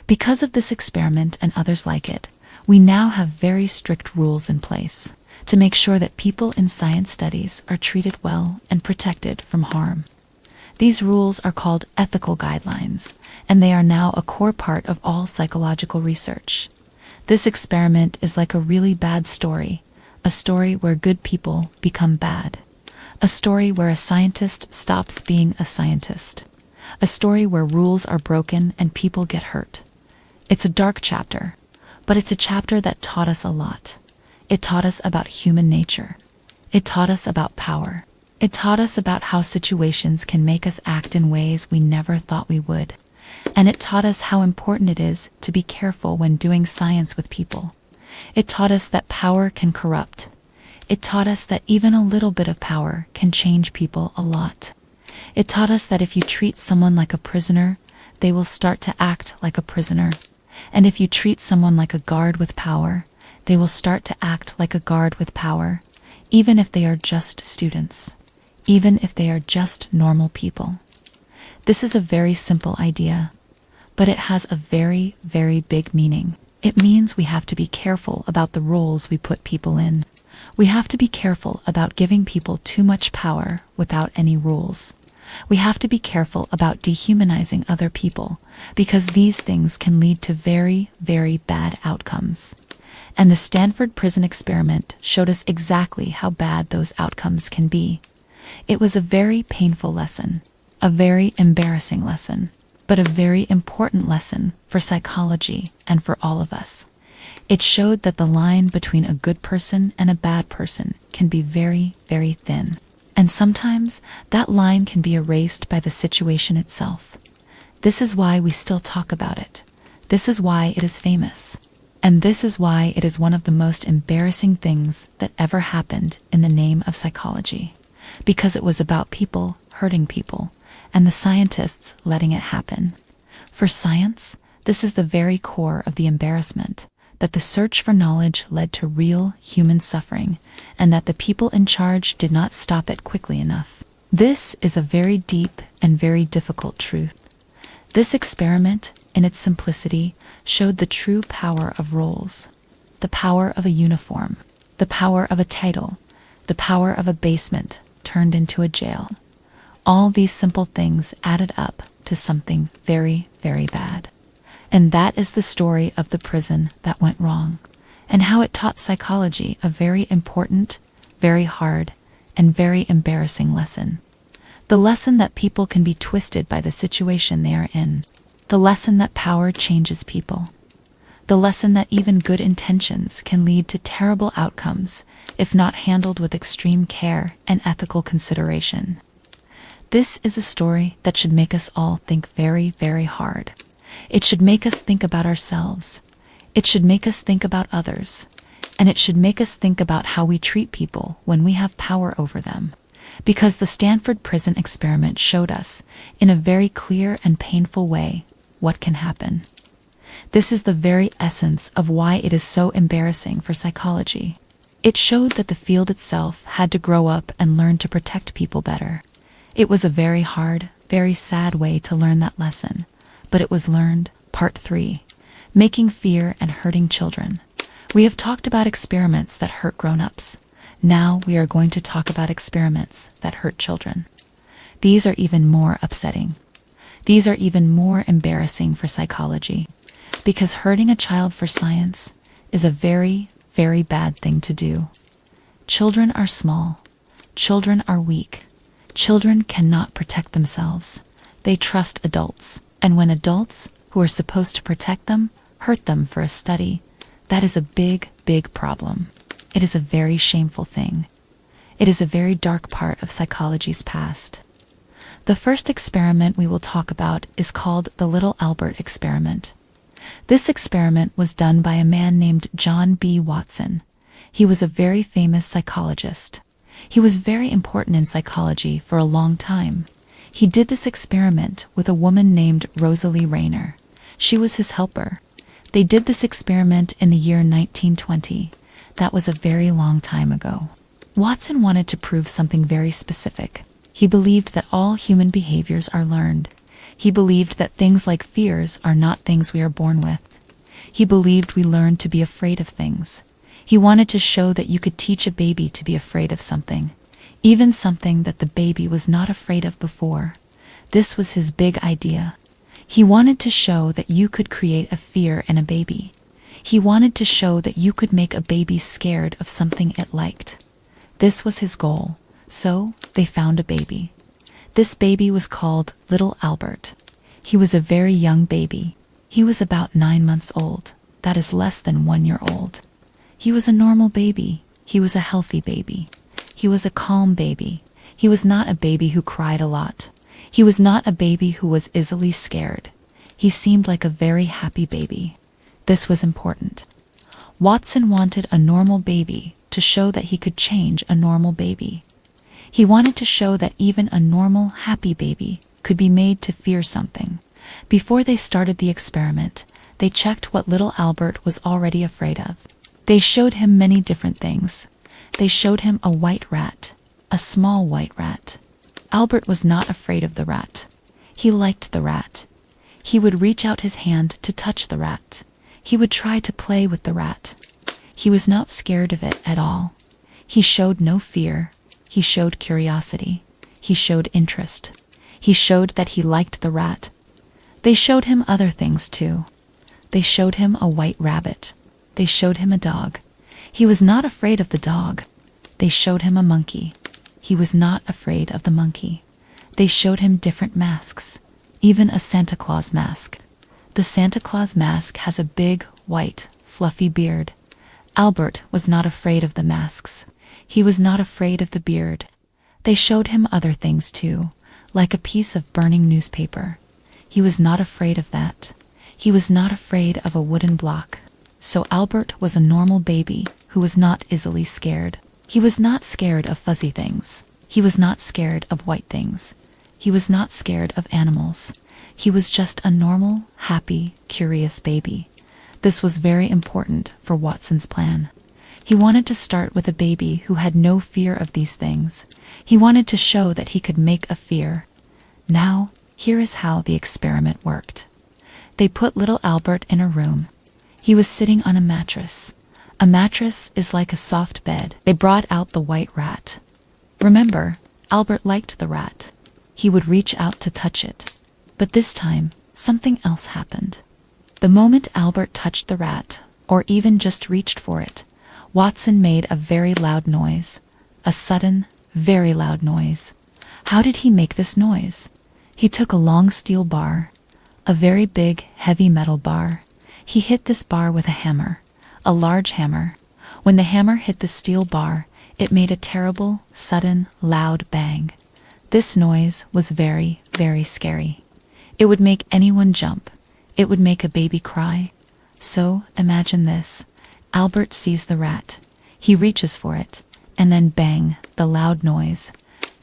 Because of this experiment and others like it, we now have very strict rules in place to make sure that people in science studies are treated well and protected from harm. These rules are called ethical guidelines, and they are now a core part of all psychological research. This experiment is like a really bad story, a story where good people become bad, a story where a scientist stops being a scientist, a story where rules are broken and people get hurt. It's a dark chapter, but it's a chapter that taught us a lot. It taught us about human nature. It taught us about power. It taught us about how situations can make us act in ways we never thought we would. And it taught us how important it is to be careful when doing science with people. It taught us that power can corrupt. It taught us that even a little bit of power can change people a lot. It taught us that if you treat someone like a prisoner, they will start to act like a prisoner. And if you treat someone like a guard with power, they will start to act like a guard with power, even if they are just students, even if they are just normal people. This is a very simple idea, but it has a very, very big meaning. It means we have to be careful about the roles we put people in. We have to be careful about giving people too much power without any rules. We have to be careful about dehumanizing other people, because these things can lead to very, very bad outcomes. And the Stanford prison experiment showed us exactly how bad those outcomes can be. It was a very painful lesson, a very embarrassing lesson, but a very important lesson for psychology and for all of us. It showed that the line between a good person and a bad person can be very, very thin. And sometimes that line can be erased by the situation itself. This is why we still talk about it. This is why it is famous. And this is why it is one of the most embarrassing things that ever happened in the name of psychology. Because it was about people hurting people, and the scientists letting it happen. For science, this is the very core of the embarrassment, that the search for knowledge led to real human suffering, and that the people in charge did not stop it quickly enough. This is a very deep and very difficult truth. This experiment, in its simplicity, showed the true power of roles, the power of a uniform, the power of a title, the power of a basement turned into a jail. All these simple things added up to something very, very bad. And that is the story of the prison that went wrong, and how it taught psychology a very important, very hard, and very embarrassing lesson. The lesson that people can be twisted by the situation they are in. The lesson that power changes people. The lesson that even good intentions can lead to terrible outcomes if not handled with extreme care and ethical consideration. This is a story that should make us all think very, very hard. It should make us think about ourselves. It should make us think about others. And it should make us think about how we treat people when we have power over them. Because the Stanford prison experiment showed us, in a very clear and painful way, what can happen. This is the very essence of why it is so embarrassing for psychology. It showed that the field itself had to grow up and learn to protect people better. It was a very hard, very sad way to learn that lesson, but it was learned. Part 3. Making fear and hurting children. We have talked about experiments that hurt grown-ups. Now we are going to talk about experiments that hurt children. These are even more upsetting. These are even more embarrassing for psychology, because hurting a child for science is a very, very bad thing to do. Children are small. Children are weak. Children cannot protect themselves. They trust adults, and when adults, who are supposed to protect them, hurt them for a study, that is a big, big problem. It is a very shameful thing. It is a very dark part of psychology's past. The first experiment we will talk about is called the Little Albert experiment. This experiment was done by a man named John B. Watson. He was a very famous psychologist. He was very important in psychology for a long time. He did this experiment with a woman named Rosalie Rayner. She was his helper. They did this experiment in the year 1920. That was a very long time ago. Watson wanted to prove something very specific. He believed that all human behaviors are learned. He believed that things like fears are not things we are born with. He believed we learn to be afraid of things. He wanted to show that you could teach a baby to be afraid of something, even something that the baby was not afraid of before. This was his big idea. He wanted to show that you could create a fear in a baby. He wanted to show that you could make a baby scared of something it liked. This was his goal. So, they found a baby. This baby was called Little Albert. He was a very young baby. He was about 9 months old. That is less than 1 year old. He was a normal baby. He was a healthy baby. He was a calm baby. He was not a baby who cried a lot. He was not a baby who was easily scared. He seemed like a very happy baby. This was important. Watson wanted a normal baby to show that he could change a normal baby. He wanted to show that even a normal, happy baby could be made to fear something. Before they started the experiment, they checked what little Albert was already afraid of. They showed him many different things. They showed him a white rat, a small white rat. Albert was not afraid of the rat. He liked the rat. He would reach out his hand to touch the rat. He would try to play with the rat. He was not scared of it at all. He showed no fear. He showed curiosity. He showed interest. He showed that he liked the rat. They showed him other things too. They showed him a white rabbit. They showed him a dog. He was not afraid of the dog. They showed him a monkey. He was not afraid of the monkey. They showed him different masks, even a Santa Claus mask. The Santa Claus mask has a big, white, fluffy beard. Albert was not afraid of the masks. He was not afraid of the beard. They showed him other things too, like a piece of burning newspaper. He was not afraid of that. He was not afraid of a wooden block. So Albert was a normal baby who was not easily scared. He was not scared of fuzzy things. He was not scared of white things. He was not scared of animals. He was just a normal, happy, curious baby. This was very important for Watson's plan. He wanted to start with a baby who had no fear of these things. He wanted to show that he could make a fear. Now, here is how the experiment worked. They put little Albert in a room. He was sitting on a mattress. A mattress is like a soft bed. They brought out the white rat. Remember, Albert liked the rat. He would reach out to touch it. But this time, something else happened. The moment Albert touched the rat, or even just reached for it, Watson made a very loud noise. A sudden, very loud noise. How did he make this noise? He took a long steel bar, a very big, heavy metal bar. He hit this bar with a hammer, a large hammer. When the hammer hit the steel bar, it made a terrible, sudden, loud bang. This noise was very, very scary. It would make anyone jump. It would make a baby cry. So, imagine this. Albert sees the rat. He reaches for it, and then bang, the loud noise.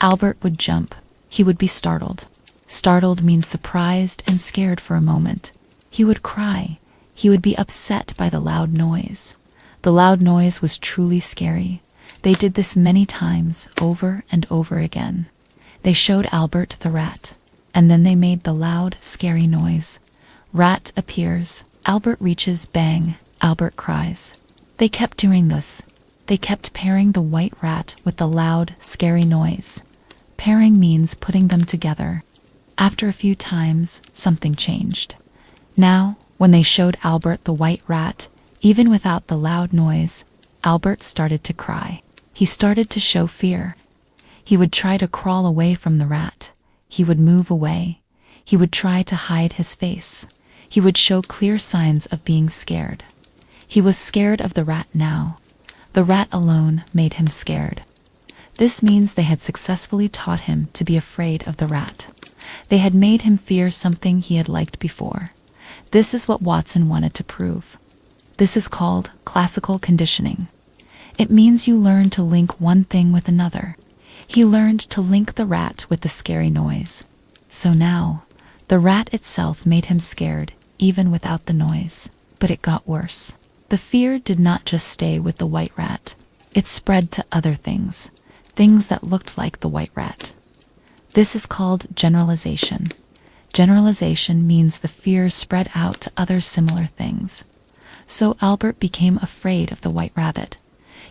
Albert would jump. He would be startled. Startled means surprised and scared for a moment. He would cry. He would be upset by the loud noise. The loud noise was truly scary. They did this many times, over and over again. They showed Albert the rat, and then they made the loud, scary noise. Rat appears. Albert reaches, bang. Albert cries. They kept doing this. They kept pairing the white rat with the loud, scary noise. Pairing means putting them together. After a few times, something changed. Now, when they showed Albert the white rat, even without the loud noise, Albert started to cry. He started to show fear. He would try to crawl away from the rat. He would move away. He would try to hide his face. He would show clear signs of being scared. He was scared of the rat now. The rat alone made him scared. This means they had successfully taught him to be afraid of the rat. They had made him fear something he had liked before. This is what Watson wanted to prove. This is called classical conditioning. It means you learn to link one thing with another. He learned to link the rat with the scary noise. So now, the rat itself made him scared, even without the noise. But it got worse. The fear did not just stay with the white rat. It spread to other things, things that looked like the white rat. This is called generalization. Generalization means the fear spread out to other similar things. So Albert became afraid of the white rabbit,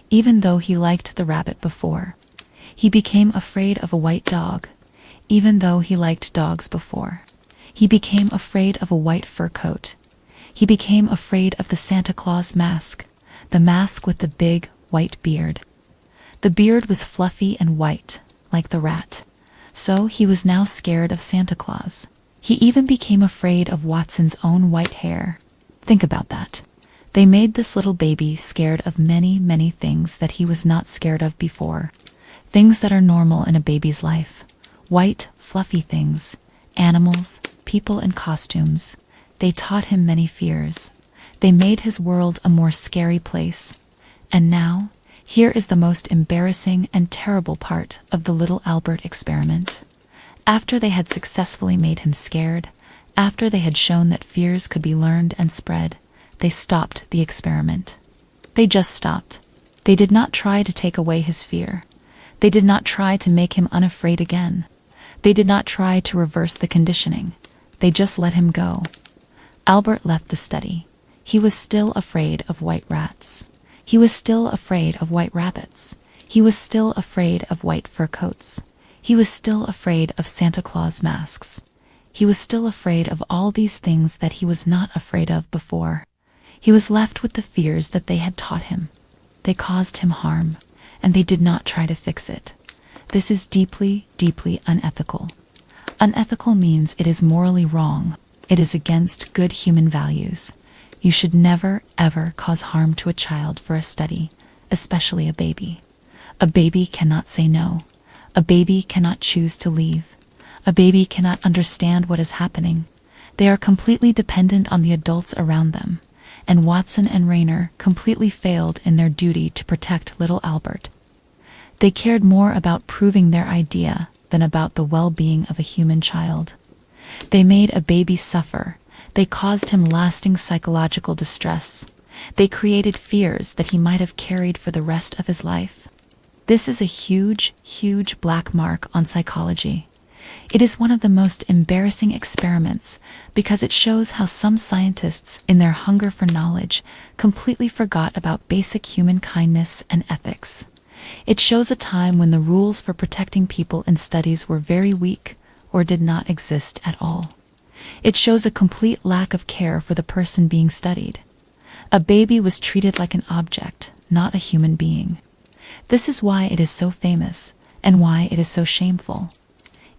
even though he liked the rabbit before. He became afraid of a white dog, even though he liked dogs before. He became afraid of a white fur coat. He became afraid of the Santa Claus mask, the mask with the big, white beard. The beard was fluffy and white, like the rat. So he was now scared of Santa Claus. He even became afraid of Watson's own white hair. Think about that. They made this little baby scared of many, many things that he was not scared of before. Things that are normal in a baby's life. White, fluffy things. Animals, people in costumes. They taught him many fears. They made his world a more scary place. And now, here is the most embarrassing and terrible part of the little Albert experiment. After they had successfully made him scared, after they had shown that fears could be learned and spread, they stopped the experiment. They just stopped. They did not try to take away his fear. They did not try to make him unafraid again. They did not try to reverse the conditioning. They just let him go. Albert left the study. He was still afraid of white rats. He was still afraid of white rabbits. He was still afraid of white fur coats. He was still afraid of Santa Claus masks. He was still afraid of all these things that he was not afraid of before. He was left with the fears that they had taught him. They caused him harm, and they did not try to fix it. This is deeply, deeply unethical. Unethical means it is morally wrong. It is against good human values. You should never, ever cause harm to a child for a study, especially a baby. A baby cannot say no. A baby cannot choose to leave. A baby cannot understand what is happening. They are completely dependent on the adults around them, and Watson and Rayner completely failed in their duty to protect little Albert. They cared more about proving their idea than about the well-being of a human child. They made a baby suffer. They caused him lasting psychological distress. They created fears that he might have carried for the rest of his life. This is a huge, huge black mark on psychology. It is one of the most embarrassing experiments because it shows how some scientists, in their hunger for knowledge, completely forgot about basic human kindness and ethics. It shows a time when the rules for protecting people in studies were very weak or did not exist at all. It shows a complete lack of care for the person being studied. A baby was treated like an object, not a human being. This is why it is so famous and why it is so shameful.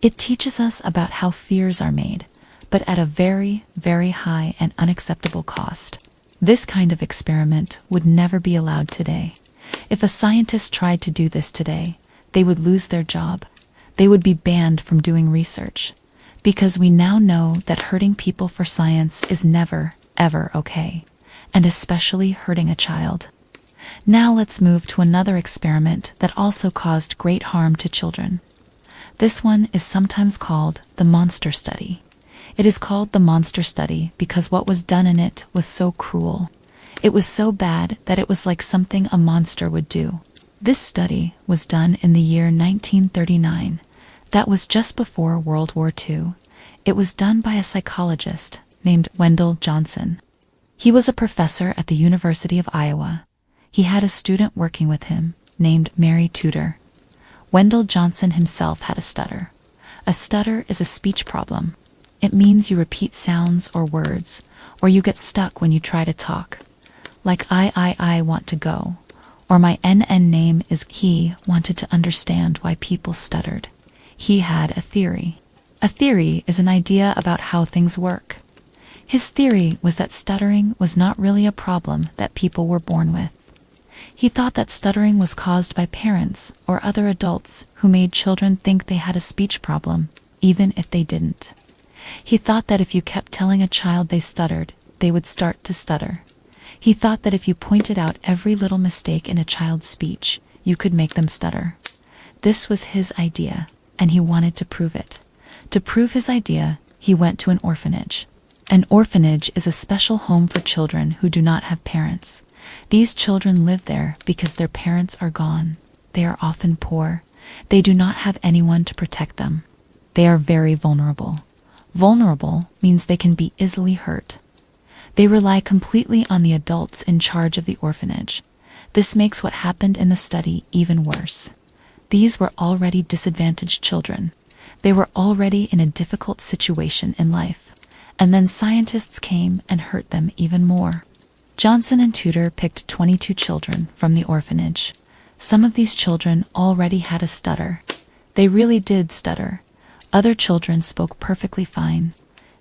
It teaches us about how fears are made, but at a very, very high and unacceptable cost. This kind of experiment would never be allowed today. If a scientist tried to do this today, they would lose their job. They would be banned from doing research. Because we now know that hurting people for science is never, ever okay, and especially hurting a child. Now let's move to another experiment that also caused great harm to children. This one is sometimes called the monster study. It is called the monster study because what was done in it was so cruel. It was so bad that it was like something a monster would do. This study was done in the year 1939. That was just before World War II. It was done by a psychologist named Wendell Johnson. He was a professor at the University of Iowa. He had a student working with him named Mary Tudor. Wendell Johnson himself had a stutter. A stutter is a speech problem. It means you repeat sounds or words, or you get stuck when you try to talk. Like I want to go, or my NN name is. He wanted to understand why people stuttered. He had a theory. A theory is an idea about how things work. His theory was that stuttering was not really a problem that people were born with. He thought that stuttering was caused by parents or other adults who made children think they had a speech problem, even if they didn't. He thought that if you kept telling a child they stuttered, they would start to stutter. He thought that if you pointed out every little mistake in a child's speech, you could make them stutter. This was his idea, and he wanted to prove it. To prove his idea, he went to an orphanage. An orphanage is a special home for children who do not have parents. These children live there because their parents are gone. They are often poor. They do not have anyone to protect them. They are very vulnerable. Vulnerable means they can be easily hurt. They rely completely on the adults in charge of the orphanage. This makes what happened in the study even worse. These were already disadvantaged children. They were already in a difficult situation in life. And then scientists came and hurt them even more. Johnson and Tudor picked 22 children from the orphanage. Some of these children already had a stutter. They really did stutter. Other children spoke perfectly fine.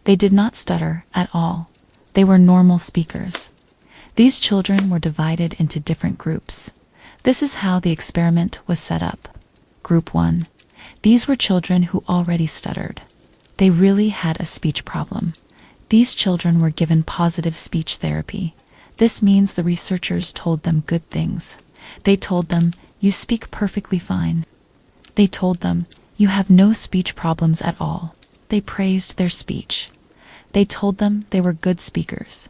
They did not stutter at all. They were normal speakers. These children were divided into different groups. This is how the experiment was set up. Group 1. These were children who already stuttered. They really had a speech problem. These children were given positive speech therapy. This means the researchers told them good things. They told them, you speak perfectly fine. They told them, you have no speech problems at all. They praised their speech. They told them they were good speakers.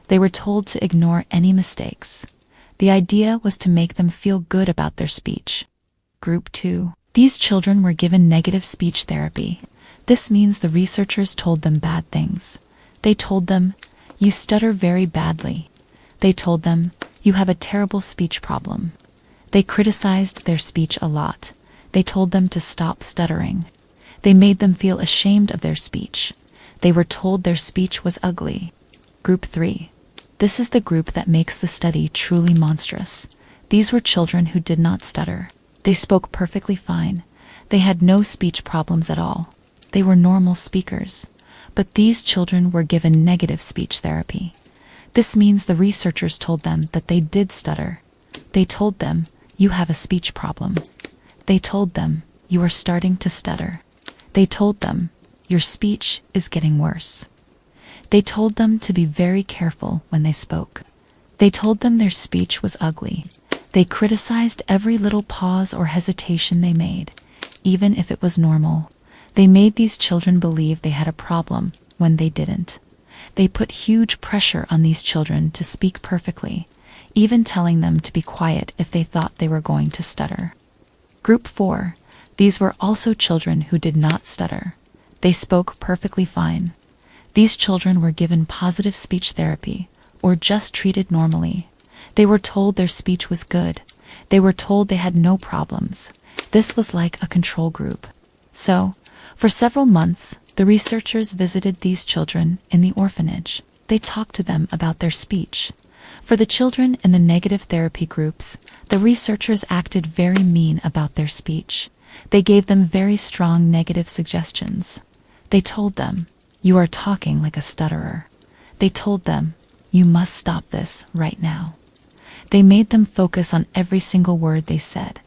They were told to ignore any mistakes. The idea was to make them feel good about their speech. Group 2. These children were given negative speech therapy. This means the researchers told them bad things. They told them, you stutter very badly. They told them, you have a terrible speech problem. They criticized their speech a lot. They told them to stop stuttering. They made them feel ashamed of their speech. They were told their speech was ugly. Group 3. This is the group that makes the study truly monstrous. These were children who did not stutter. They spoke perfectly fine. They had no speech problems at all. They were normal speakers. But these children were given negative speech therapy. This means the researchers told them that they did stutter. They told them, you have a speech problem. They told them, you are starting to stutter. They told them, your speech is getting worse. They told them to be very careful when they spoke. They told them their speech was ugly. They criticized every little pause or hesitation they made, even if it was normal. They made these children believe they had a problem when they didn't. They put huge pressure on these children to speak perfectly, even telling them to be quiet if they thought they were going to stutter. Group 4. These were also children who did not stutter. They spoke perfectly fine. These children were given positive speech therapy, or just treated normally. They were told their speech was good. They were told they had no problems. This was like a control group. So, for several months, the researchers visited these children in the orphanage. They talked to them about their speech. For the children in the negative therapy groups, the researchers acted very mean about their speech. They gave them very strong negative suggestions. They told them, "You are talking like a stutterer." They told them, "You must stop this right now." They made them focus on every single word they said.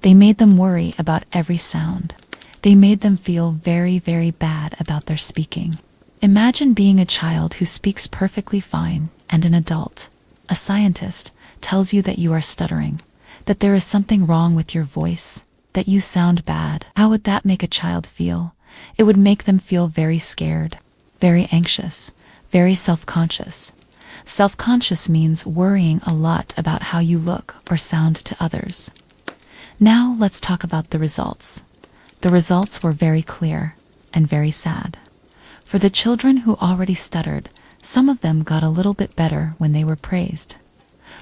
They made them worry about every sound. They made them feel very, very bad about their speaking. Imagine being a child who speaks perfectly fine and an adult, a scientist, tells you that you are stuttering, that there is something wrong with your voice, that you sound bad. How would that make a child feel? It would make them feel very scared, very anxious, very self-conscious. Self-conscious means worrying a lot about how you look or sound to others. Now let's talk about the results. The results were very clear and very sad. For the children who already stuttered, some of them got a little bit better when they were praised.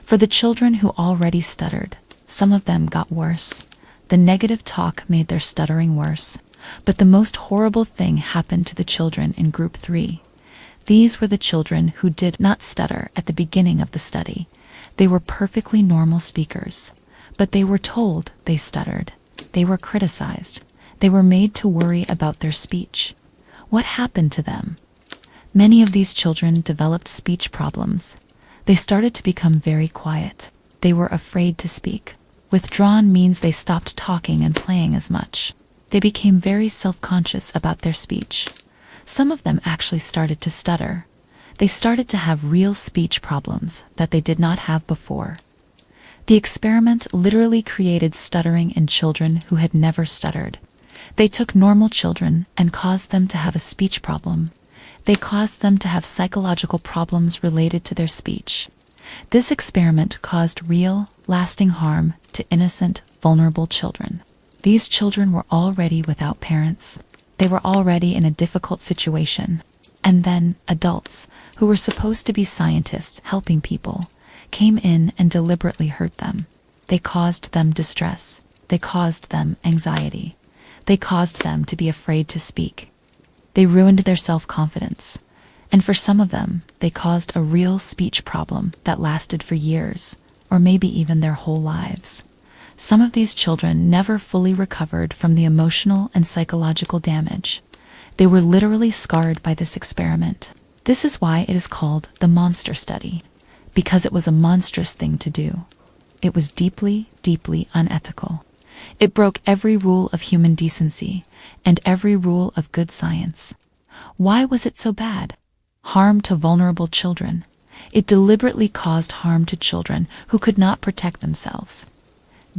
For the children who already stuttered, some of them got worse. The negative talk made their stuttering worse. But the most horrible thing happened to the children in Group 3. These were the children who did not stutter at the beginning of the study. They were perfectly normal speakers, but they were told they stuttered. They were criticized. They were made to worry about their speech. What happened to them? Many of these children developed speech problems. They started to become very quiet. They were afraid to speak. Withdrawn means they stopped talking and playing as much. They became very self-conscious about their speech. Some of them actually started to stutter. They started to have real speech problems that they did not have before. The experiment literally created stuttering in children who had never stuttered. They took normal children and caused them to have a speech problem. They caused them to have psychological problems related to their speech. This experiment caused real, lasting harm to innocent, vulnerable children. These children were already without parents. They were already in a difficult situation. And then adults, who were supposed to be scientists helping people, came in and deliberately hurt them. They caused them distress. They caused them anxiety. They caused them to be afraid to speak. They ruined their self-confidence. And for some of them, they caused a real speech problem that lasted for years, or maybe even their whole lives. Some of these children never fully recovered from the emotional and psychological damage. They were literally scarred by this experiment. This is why it is called the monster study, because it was a monstrous thing to do. It was deeply, deeply unethical. It broke every rule of human decency and every rule of good science. Why was it so bad? Harm to vulnerable children. It deliberately caused harm to children who could not protect themselves.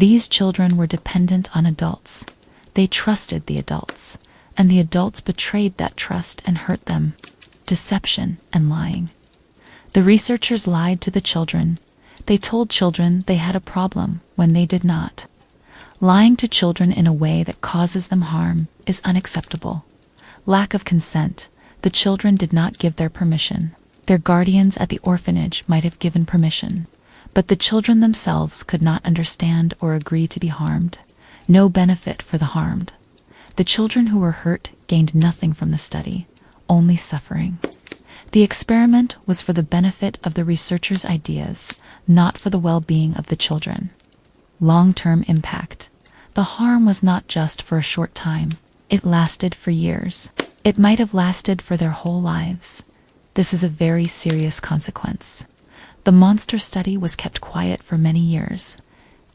These children were dependent on adults. They trusted the adults, and the adults betrayed that trust and hurt them. Deception and lying. The researchers lied to the children. They told children they had a problem when they did not. Lying to children in a way that causes them harm is unacceptable. Lack of consent. The children did not give their permission. Their guardians at the orphanage might have given permission, but the children themselves could not understand or agree to be harmed. No benefit for the harmed. The children who were hurt gained nothing from the study, only suffering. The experiment was for the benefit of the researchers' ideas, not for the well-being of the children. Long-term impact. The harm was not just for a short time. It lasted for years. It might have lasted for their whole lives. This is a very serious consequence. The monster study was kept quiet for many years.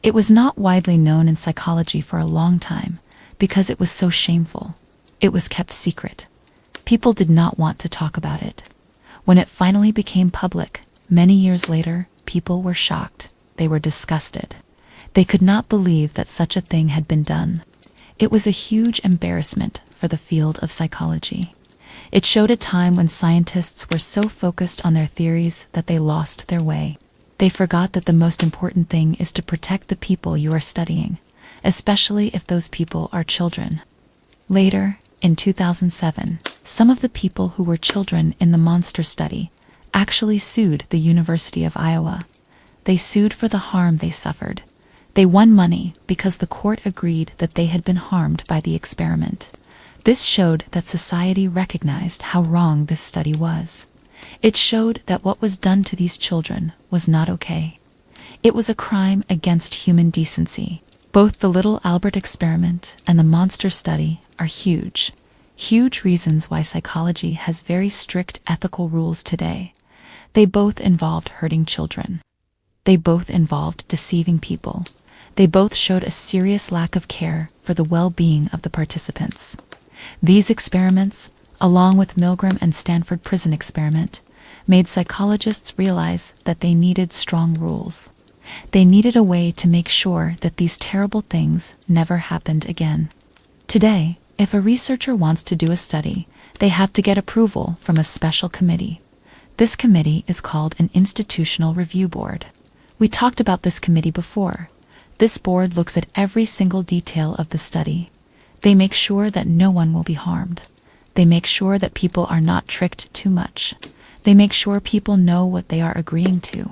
It was not widely known in psychology for a long time because it was so shameful. It was kept secret. People did not want to talk about it. When it finally became public, many years later, people were shocked. They were disgusted. They could not believe that such a thing had been done. It was a huge embarrassment for the field of psychology. It showed a time when scientists were so focused on their theories that they lost their way. They forgot that the most important thing is to protect the people you are studying, especially if those people are children. Later, in 2007, some of the people who were children in the monster study actually sued the University of Iowa. They sued for the harm they suffered. They won money because the court agreed that they had been harmed by the experiment. This showed that society recognized how wrong this study was. It showed that what was done to these children was not okay. It was a crime against human decency. Both the little Albert experiment and the monster study are huge reasons why psychology has very strict ethical rules today. They both involved hurting children. They both involved deceiving people. They both showed a serious lack of care for the well-being of the participants. These experiments, along with Milgram and Stanford prison experiment, made psychologists realize that they needed strong rules. They needed a way to make sure that these terrible things never happened again. Today, if a researcher wants to do a study, they have to get approval from a special committee. This committee is called an institutional review board. We talked about this committee before. This board looks at every single detail of the study. They make sure that no one will be harmed. They make sure that people are not tricked too much. They make sure people know what they are agreeing to.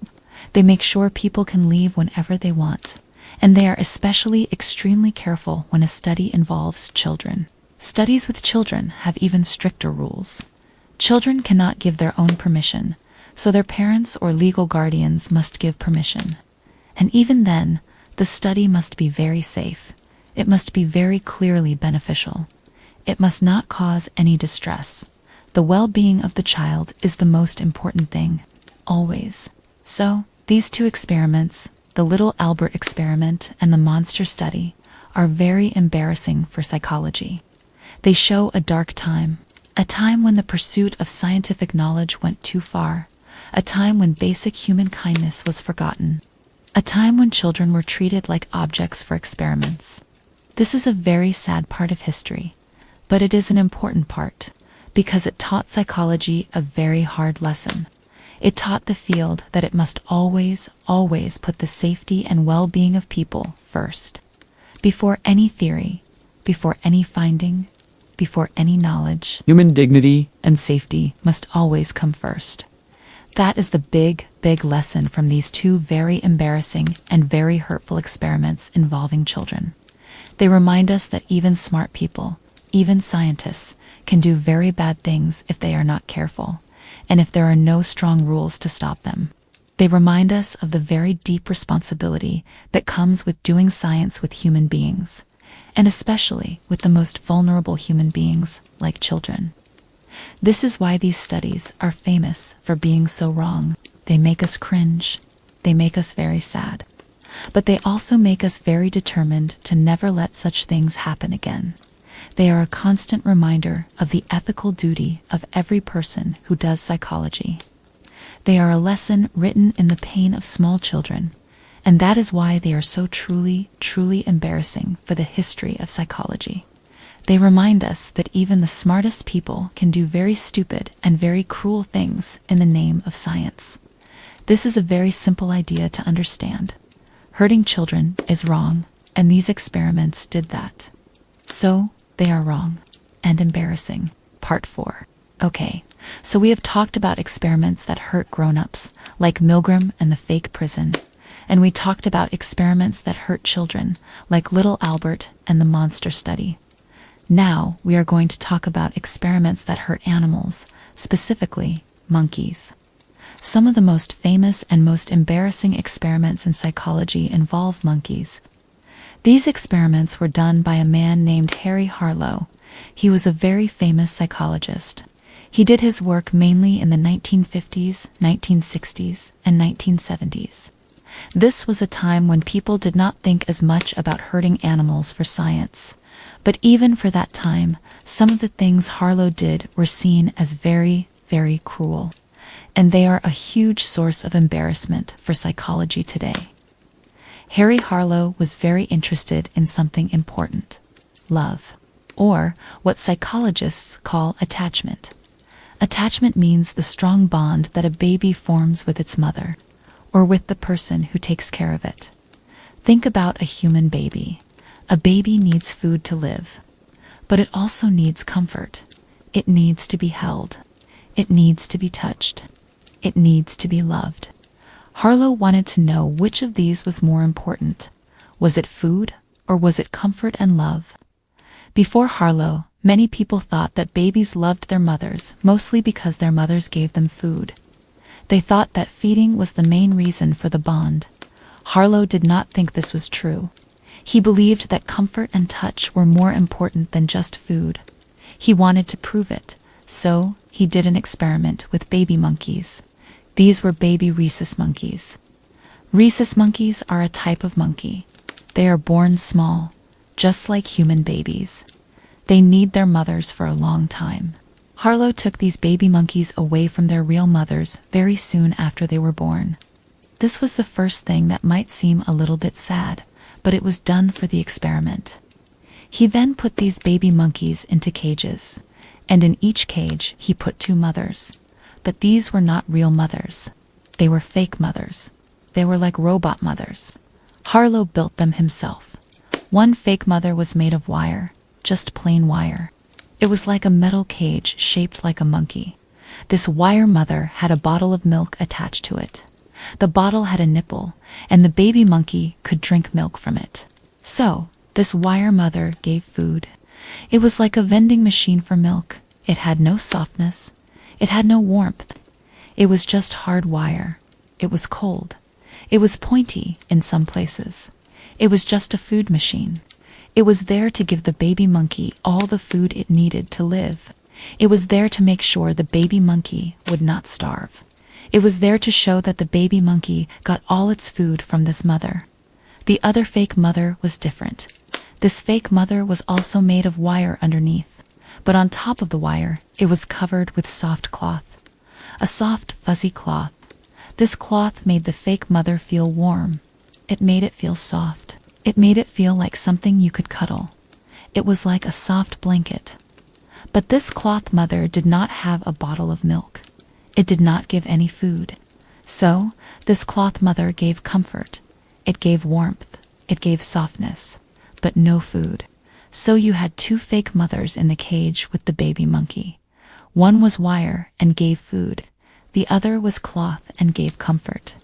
They make sure people can leave whenever they want. And they are especially extremely careful when a study involves children. Studies with children have even stricter rules. Children cannot give their own permission, so their parents or legal guardians must give permission. And even then, the study must be very safe. It must be very clearly beneficial. It must not cause any distress. The well-being of the child is the most important thing, always. So, these two experiments, the little Albert experiment and the monster study, are very embarrassing for psychology. They show a dark time, a time when the pursuit of scientific knowledge went too far, a time when basic human kindness was forgotten, a time when children were treated like objects for experiments. This is a very sad part of history, but it is an important part, because it taught psychology a very hard lesson. It taught the field that it must always put the safety and well-being of people first. Before any theory, before any finding, before any knowledge, human dignity and safety must always come first. That is the big lesson from these two very embarrassing and very hurtful experiments involving children. They remind us that even smart people, even scientists, can do very bad things if they are not careful, and if there are no strong rules to stop them. They remind us of the very deep responsibility that comes with doing science with human beings, and especially with the most vulnerable human beings, like children. This is why these studies are famous for being so wrong. They make us cringe. They make us very sad. But they also make us very determined to never let such things happen again. They are a constant reminder of the ethical duty of every person who does psychology. They are a lesson written in the pain of small children, and that is why they are so truly embarrassing for the history of psychology. They remind us that even the smartest people can do very stupid and very cruel things in the name of science. This is a very simple idea to understand. Hurting children is wrong, and these experiments did that. So, they are wrong and embarrassing. Part 4. Okay, so we have talked about experiments that hurt grown-ups, like Milgram and the fake prison. And we talked about experiments that hurt children, like little Albert and the monster study. Now, we are going to talk about experiments that hurt animals, specifically monkeys. Some of the most famous and most embarrassing experiments in psychology involve monkeys. These experiments were done by a man named Harry Harlow. He was a very famous psychologist. He did his work mainly in the 1950s, 1960s, and 1970s. This was a time when people did not think as much about hurting animals for science. But even for that time, some of the things Harlow did were seen as very cruel. and they are a huge source of embarrassment for psychology today. Harry Harlow was very interested in something important: love, or what psychologists call attachment. Attachment means the strong bond that a baby forms with its mother, or with the person who takes care of it. Think about a human baby. A baby needs food to live, but it also needs comfort. It needs to be held. It needs to be touched. It needs to be loved. Harlow wanted to know which of these was more important. Was it food, or was it comfort and love? Before Harlow, many people thought that babies loved their mothers mostly because their mothers gave them food. They thought that feeding was the main reason for the bond. Harlow did not think this was true. He believed that comfort and touch were more important than just food. He wanted to prove it, so he did an experiment with baby monkeys. These were baby rhesus monkeys. Rhesus monkeys are a type of monkey. They are born small, just like human babies. They need their mothers for a long time. Harlow took these baby monkeys away from their real mothers very soon after they were born. This was the first thing that might seem a little bit sad, but it was done for the experiment. He then put these baby monkeys into cages, and in each cage he put 2 mothers. But these were not real mothers. They were fake mothers. They were like robot mothers. Harlow built them himself. One fake mother was made of wire, just plain wire. It was like a metal cage shaped like a monkey. This wire mother had a bottle of milk attached to it. The bottle had a nipple, and the baby monkey could drink milk from it. So, this wire mother gave food. It was like a vending machine for milk. It had no softness. It had no warmth. It was just hard wire. It was cold. It was pointy in some places. It was just a food machine. It was there to give the baby monkey all the food it needed to live. It was there to make sure the baby monkey would not starve. It was there to show that the baby monkey got all its food from this mother. The other fake mother was different. This fake mother was also made of wire underneath, but on top of the wire, it was covered with soft cloth. A soft, fuzzy cloth. This cloth made the fake mother feel warm. It made it feel soft. It made it feel like something you could cuddle. It was like a soft blanket. But this cloth mother did not have a bottle of milk. It did not give any food. So, this cloth mother gave comfort. It gave warmth. It gave softness. But no food. So you had 2 fake mothers in the cage with the baby monkey. One was wire and gave food. The other was cloth and gave comfort.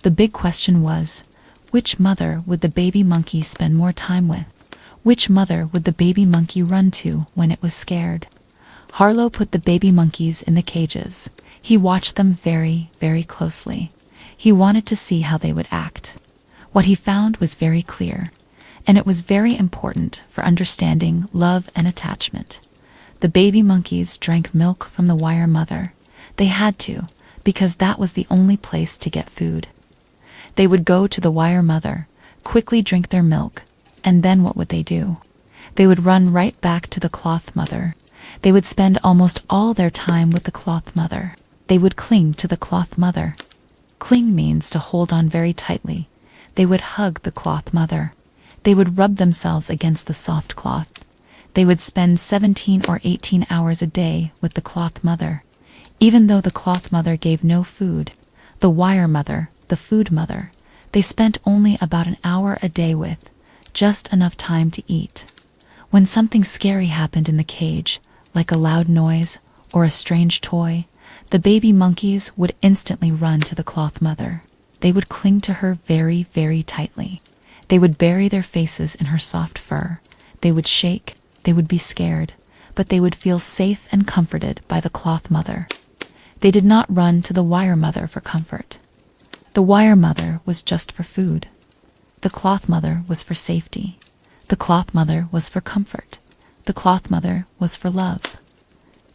The big question was, which mother would the baby monkey spend more time with? Which mother would the baby monkey run to when it was scared? Harlow put the baby monkeys in the cages. He watched them very, very closely. He wanted to see how they would act. What he found was very clear, and it was very important for understanding love and attachment. The baby monkeys drank milk from the wire mother. They had to, because that was the only place to get food. They would go to the wire mother, quickly drink their milk, and then what would they do? They would run right back to the cloth mother. They would spend almost all their time with the cloth mother. They would cling to the cloth mother. Cling means to hold on very tightly. They would hug the cloth mother. They would rub themselves against the soft cloth. They would spend 17 or 18 hours a day with the cloth mother. Even though the cloth mother gave no food, the wire mother, the food mother, they spent only about an hour a day with, just enough time to eat. When something scary happened in the cage, like a loud noise or a strange toy, the baby monkeys would instantly run to the cloth mother. They would cling to her very, very tightly. They would bury their faces in her soft fur. They would shake. They would be scared, but they would feel safe and comforted by the cloth mother. They did not run to the wire mother for comfort. The wire mother was just for food. The cloth mother was for safety. The cloth mother was for comfort. The cloth mother was for love.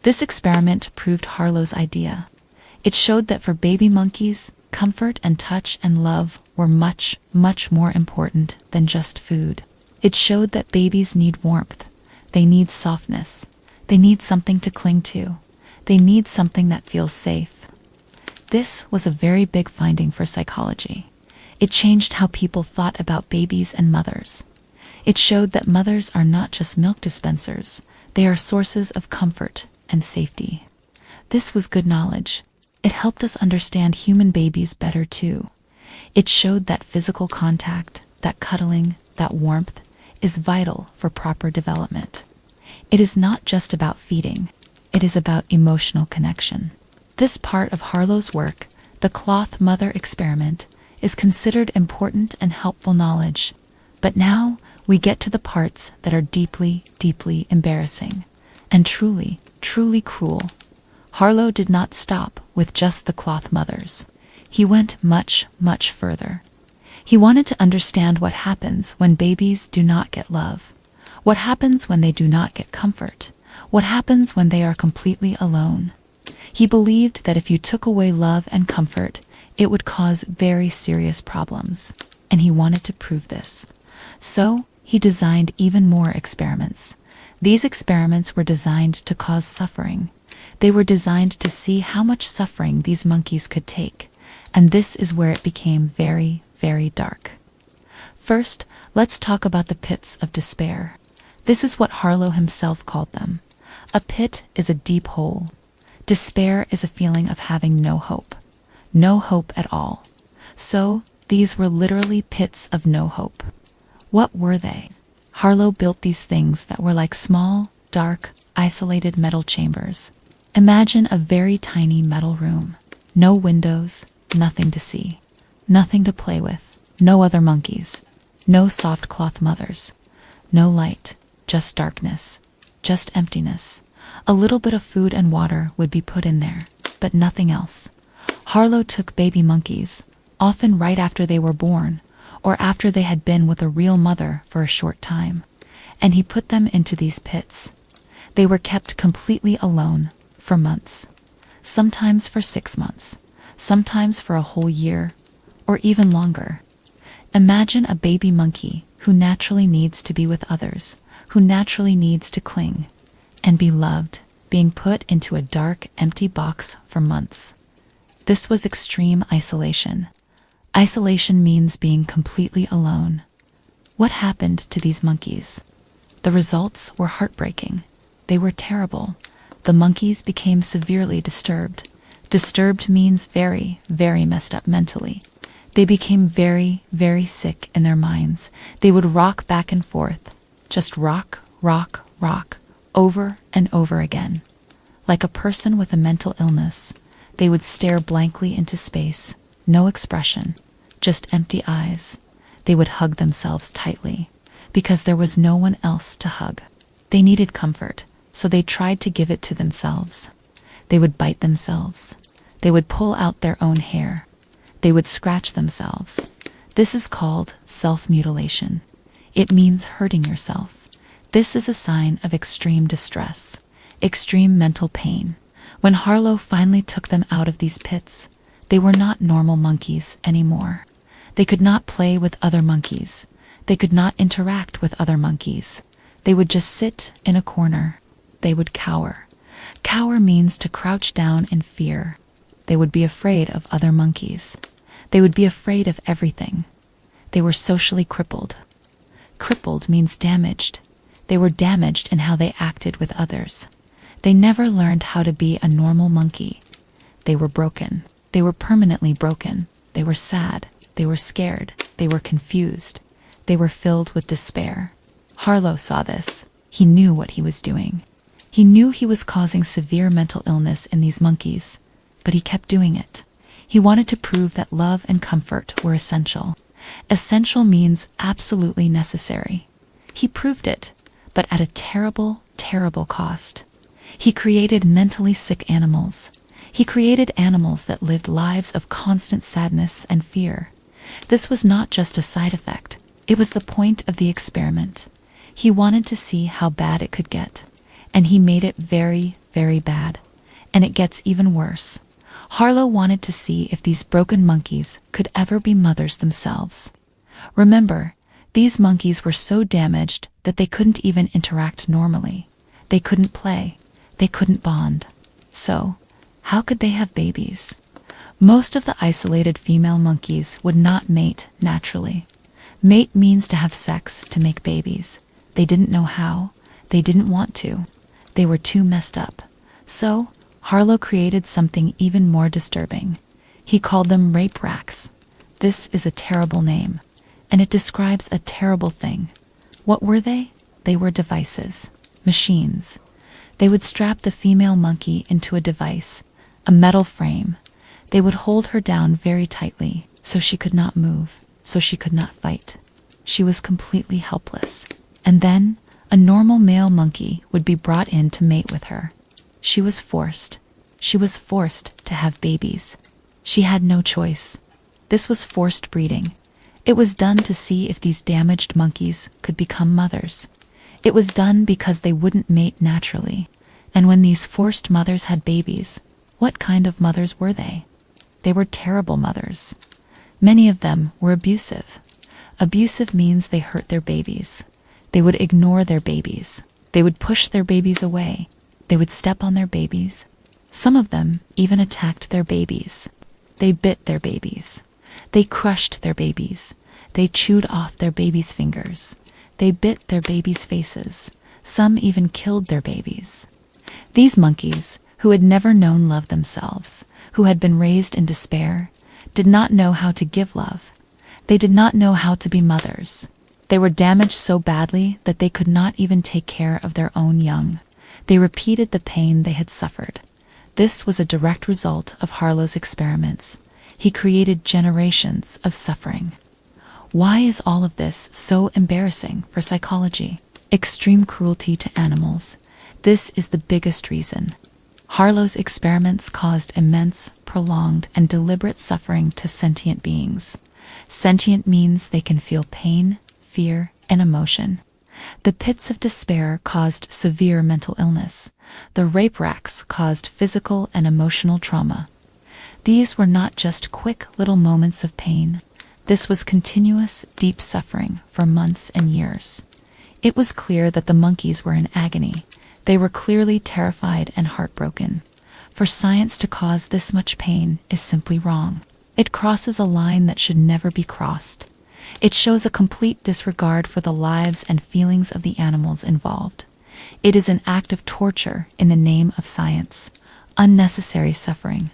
This experiment proved Harlow's idea. It showed that for baby monkeys, comfort and touch and love were much, much more important than just food. It showed that babies need warmth. They need softness. They need something to cling to. They need something that feels safe. This was a very big finding for psychology. It changed how people thought about babies and mothers. It showed that mothers are not just milk dispensers, they are sources of comfort and safety. This was good knowledge. It helped us understand human babies better too. It showed that physical contact, that cuddling, that warmth, is vital for proper development. It is not just about feeding, it is about emotional connection. This part of Harlow's work, the cloth mother experiment, is considered important and helpful knowledge. But now we get to the parts that are deeply, deeply embarrassing and truly, truly cruel. Harlow did not stop with just the cloth mothers. He went much, much further. He wanted to understand what happens when babies do not get love. What happens when they do not get comfort? What happens when they are completely alone? He believed that if you took away love and comfort, it would cause very serious problems, and he wanted to prove this. So, he designed even more experiments. These experiments were designed to cause suffering. They were designed to see how much suffering these monkeys could take, and this is where it became very, very dark. First, let's talk about the pits of despair. This is what Harlow himself called them. A pit is a deep hole. Despair is a feeling of having no hope at all. So, these were literally pits of no hope. What were they? Harlow built these things that were like small, dark, isolated metal chambers. Imagine a very tiny metal room. No windows, nothing to see, nothing to play with, no other monkeys, no soft cloth mothers, no light, just darkness, just emptiness. A little bit of food and water would be put in there, but nothing else. Harlow took baby monkeys, often right after they were born, or after they had been with a real mother for a short time, and he put them into these pits. They were kept completely alone for months, sometimes for 6 months, sometimes for a whole year, or even longer. Imagine a baby monkey who naturally needs to be with others, who naturally needs to cling and be loved, being put into a dark, empty box for months. This was extreme isolation. Isolation means being completely alone. What happened to these monkeys? The results were heartbreaking. They were terrible. The monkeys became severely disturbed. Disturbed means very, very messed up mentally. They became very, very sick in their minds. They would rock back and forth. Just rock, rock, rock, over and over again. Like a person with a mental illness, they would stare blankly into space, no expression, just empty eyes. They would hug themselves tightly, because there was no one else to hug. They needed comfort, so they tried to give it to themselves. They would bite themselves. They would pull out their own hair. They would scratch themselves. This is called self-mutilation. It means hurting yourself. This is a sign of extreme distress, extreme mental pain. When Harlow finally took them out of these pits, they were not normal monkeys anymore. They could not play with other monkeys. They could not interact with other monkeys. They would just sit in a corner. They would cower. Cower means to crouch down in fear. They would be afraid of other monkeys. They would be afraid of everything. They were socially crippled. Crippled means damaged. They were damaged in how they acted with others. They never learned how to be a normal monkey. They were broken. They were permanently broken. They were sad. They were scared. They were confused. They were filled with despair. Harlow saw this. He knew what he was doing. He knew he was causing severe mental illness in these monkeys, but he kept doing it. He wanted to prove that love and comfort were essential. Essential means absolutely necessary. He proved it, but at a terrible, terrible cost. He created mentally sick animals. He created animals that lived lives of constant sadness and fear. This was not just a side effect. It was the point of the experiment. He wanted to see how bad it could get, and he made it very, very bad. And it gets even worse. Harlow wanted to see if these broken monkeys could ever be mothers themselves. Remember, these monkeys were so damaged that they couldn't even interact normally. They couldn't play. They couldn't bond. So, how could they have babies? Most of the isolated female monkeys would not mate naturally. Mate means to have sex to make babies. They didn't know how. They didn't want to. They were too messed up. So, Harlow created something even more disturbing. He called them rape racks. This is a terrible name, and it describes a terrible thing. What were they? They were devices, machines. They would strap the female monkey into a device, a metal frame. They would hold her down very tightly, so she could not move, so she could not fight. She was completely helpless. And then, a normal male monkey would be brought in to mate with her. She was forced. She was forced to have babies. She had no choice. This was forced breeding. It was done to see if these damaged monkeys could become mothers. It was done because they wouldn't mate naturally. And when these forced mothers had babies, what kind of mothers were they? They were terrible mothers. Many of them were abusive. Abusive means they hurt their babies. They would ignore their babies. They would push their babies away. They would step on their babies. Some of them even attacked their babies. They bit their babies. They crushed their babies. They chewed off their babies' fingers. They bit their babies' faces. Some even killed their babies. These monkeys, who had never known love themselves, who had been raised in despair, did not know how to give love. They did not know how to be mothers. They were damaged so badly that they could not even take care of their own young. They repeated the pain they had suffered. This was a direct result of Harlow's experiments. He created generations of suffering. Why is all of this so embarrassing for psychology? Extreme cruelty to animals. This is the biggest reason. Harlow's experiments caused immense, prolonged, and deliberate suffering to sentient beings. Sentient means they can feel pain, fear, and emotion. The pits of despair caused severe mental illness. The rape racks caused physical and emotional trauma. These were not just quick little moments of pain. This was continuous, deep suffering for months and years. It was clear that the monkeys were in agony. They were clearly terrified and heartbroken. For science to cause this much pain is simply wrong. It crosses a line that should never be crossed. It shows a complete disregard for the lives and feelings of the animals involved. It is an act of torture in the name of science. Unnecessary suffering.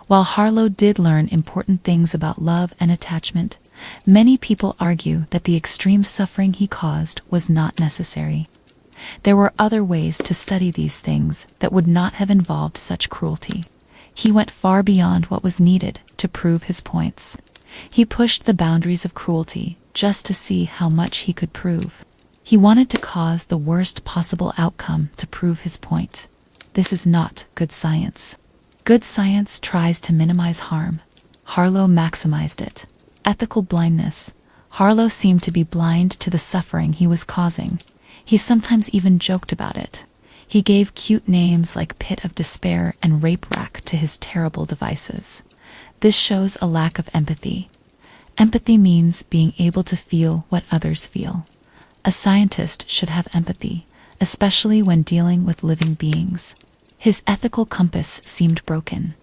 While Harlow did learn important things about love and attachment, many people argue that the extreme suffering he caused was not necessary. There were other ways to study these things that would not have involved such cruelty. He went far beyond what was needed to prove his points. He pushed the boundaries of cruelty just to see how much he could prove. He wanted to cause the worst possible outcome to prove his point. This is not good science. Good science tries to minimize harm. Harlow maximized it. Ethical blindness. Harlow seemed to be blind to the suffering he was causing. He sometimes even joked about it. He gave cute names like Pit of Despair and Rape Rack to his terrible devices. This shows a lack of empathy. Empathy means being able to feel what others feel. A scientist should have empathy, especially when dealing with living beings. His ethical compass seemed broken.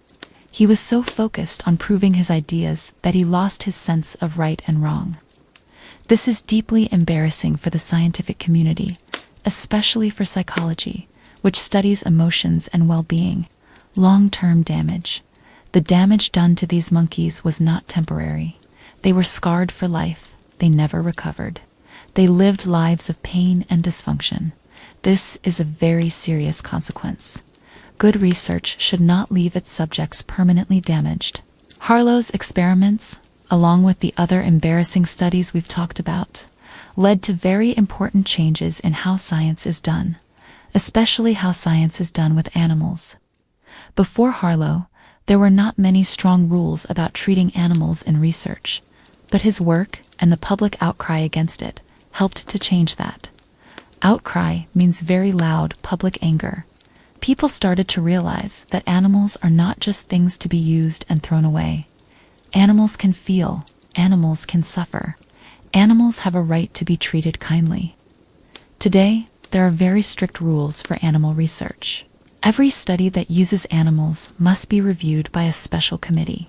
He was so focused on proving his ideas that he lost his sense of right and wrong. This is deeply embarrassing for the scientific community, especially for psychology, which studies emotions and well-being. Long-term damage. The damage done to these monkeys was not temporary. They were scarred for life. They never recovered. They lived lives of pain and dysfunction. This is a very serious consequence. Good research should not leave its subjects permanently damaged. Harlow's experiments, along with the other embarrassing studies we've talked about, led to very important changes in how science is done, especially how science is done with animals. Before Harlow, there were not many strong rules about treating animals in research, but his work and the public outcry against it helped to change that. Outcry means very loud public anger. People started to realize that animals are not just things to be used and thrown away. Animals can feel. Animals can suffer. Animals have a right to be treated kindly. Today, there are very strict rules for animal research. Every study that uses animals must be reviewed by a special committee.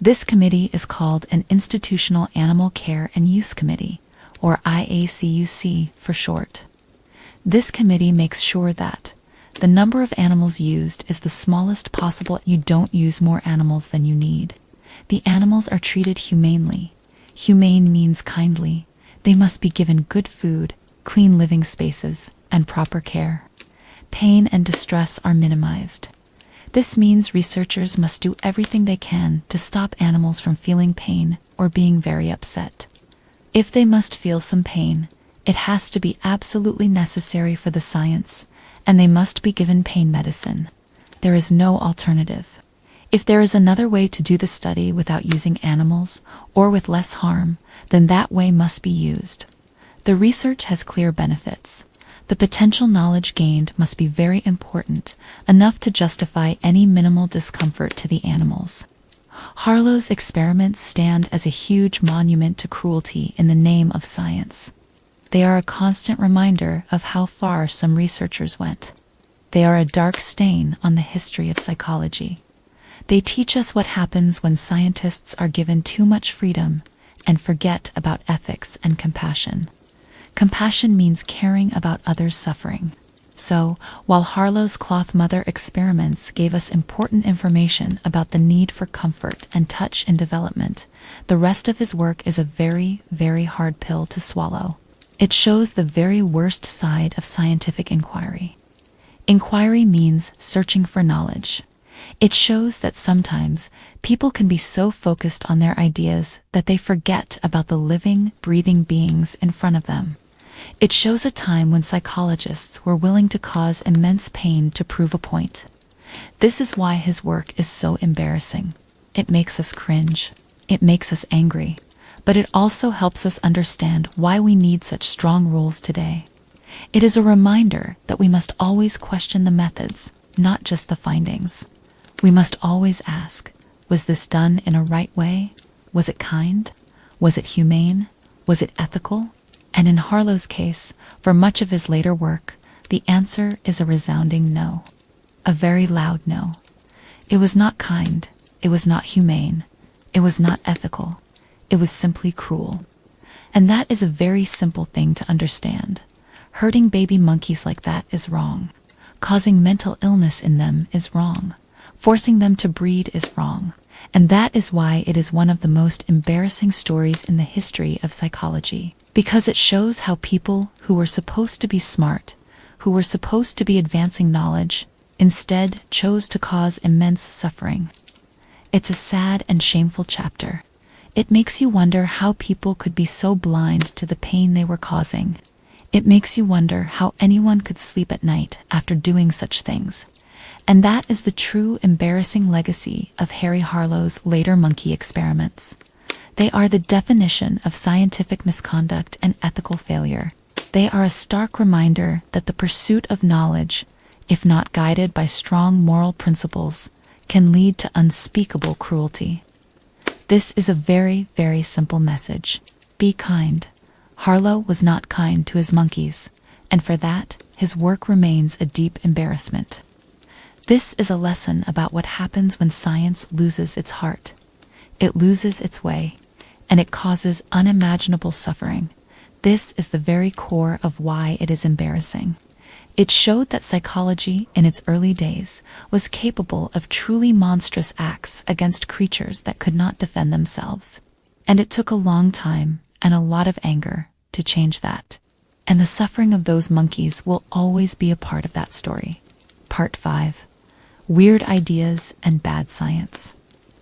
This committee is called an Institutional Animal Care and Use Committee, or IACUC for short. This committee makes sure that the number of animals used is the smallest possible. You don't use more animals than you need. The animals are treated humanely. Humane means kindly. They must be given good food, clean living spaces, and proper care. Pain and distress are minimized. This means researchers must do everything they can to stop animals from feeling pain or being very upset. If they must feel some pain, it has to be absolutely necessary for the science, and they must be given pain medicine. There is no alternative. If there is another way to do the study without using animals or with less harm, then that way must be used. The research has clear benefits. The potential knowledge gained must be very important, enough to justify any minimal discomfort to the animals. Harlow's experiments stand as a huge monument to cruelty in the name of science. They are a constant reminder of how far some researchers went. They are a dark stain on the history of psychology. They teach us what happens when scientists are given too much freedom and forget about ethics and compassion. Compassion means caring about others' suffering. So, while Harlow's cloth mother experiments gave us important information about the need for comfort and touch in development, the rest of his work is a very, very hard pill to swallow. It shows the very worst side of scientific inquiry. Inquiry means searching for knowledge. It shows that sometimes people can be so focused on their ideas that they forget about the living, breathing beings in front of them. It shows a time when psychologists were willing to cause immense pain to prove a point. This is why his work is so embarrassing. It makes us cringe. It makes us angry. But it also helps us understand why we need such strong rules today. It is a reminder that we must always question the methods, not just the findings. We must always ask, was this done in a right way? Was it kind? Was it humane? Was it ethical? And in Harlow's case, for much of his later work, the answer is a resounding no. A very loud no. It was not kind. It was not humane. It was not ethical. It was simply cruel. And that is a very simple thing to understand. Hurting baby monkeys like that is wrong. Causing mental illness in them is wrong. Forcing them to breed is wrong. And that is why it is one of the most embarrassing stories in the history of psychology. Because it shows how people who were supposed to be smart, who were supposed to be advancing knowledge, instead chose to cause immense suffering. It's a sad and shameful chapter. It makes you wonder how people could be so blind to the pain they were causing. It makes you wonder how anyone could sleep at night after doing such things. And that is the true embarrassing legacy of Harry Harlow's later monkey experiments. They are the definition of scientific misconduct and ethical failure. They are a stark reminder that the pursuit of knowledge, if not guided by strong moral principles, can lead to unspeakable cruelty. This is a very, very simple message. Be kind. Harlow was not kind to his monkeys, and for that, his work remains a deep embarrassment. This is a lesson about what happens when science loses its heart. It loses its way, and it causes unimaginable suffering. This is the very core of why it is embarrassing. It showed that psychology, in its early days, was capable of truly monstrous acts against creatures that could not defend themselves. And it took a long time and a lot of anger to change that. And the suffering of those monkeys will always be a part of that story. Part 5. Weird Ideas and Bad Science.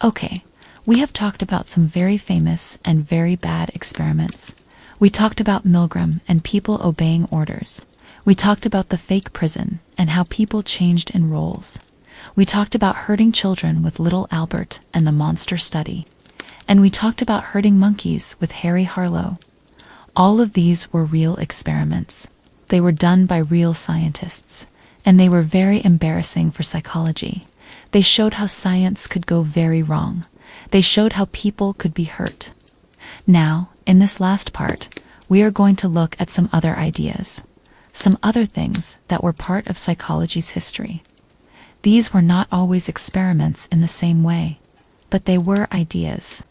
Okay, we have talked about some very famous and very bad experiments. We talked about Milgram and people obeying orders. We talked about the fake prison and how people changed in roles. We talked about hurting children with little Albert and the monster study. And we talked about hurting monkeys with Harry Harlow. All of these were real experiments. They were done by real scientists, and they were very embarrassing for psychology. They showed how science could go very wrong. They showed how people could be hurt. Now, in this last part, we are going to look at some other ideas. Some other things that were part of psychology's history. These were not always experiments in the same way, but they were ideas.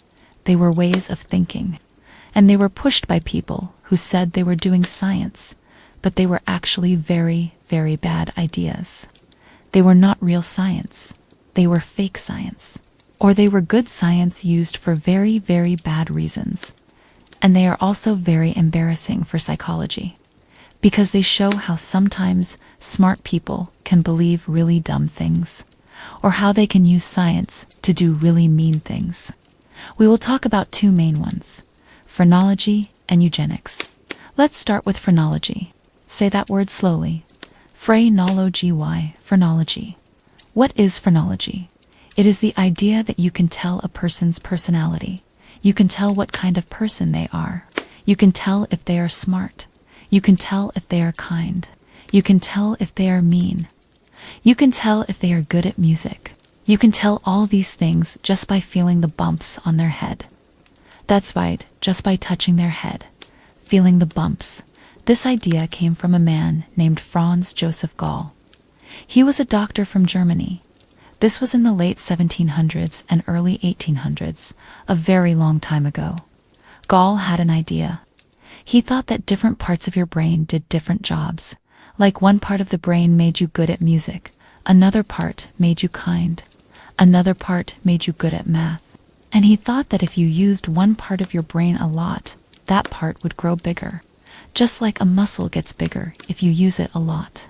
They were ways of thinking, and they were pushed by people who said they were doing science, but they were actually very, very bad ideas. They were not real science. They were fake science. Or they were good science used for very, very bad reasons. And they are also very embarrassing for psychology, because they show how sometimes smart people can believe really dumb things, or how they can use science to do really mean things. We will talk about two main ones: phrenology and eugenics. Let's start with phrenology. Say that word slowly. Phrenology. Phrenology. What is phrenology? It is the idea that you can tell a person's personality. You can tell what kind of person they are. You can tell if they are smart. You can tell if they are kind. You can tell if they are mean. You can tell if they are good at music. You can tell all these things just by feeling the bumps on their head. That's right, just by touching their head, feeling the bumps. This idea came from a man named Franz Joseph Gall. He was a doctor from Germany. This was in the late 1700s and early 1800s, a very long time ago. Gall had an idea. He thought that different parts of your brain did different jobs. Like one part of the brain made you good at music, another part made you kind, another part made you good at math. And he thought that if you used one part of your brain a lot, that part would grow bigger, just like a muscle gets bigger if you use it a lot.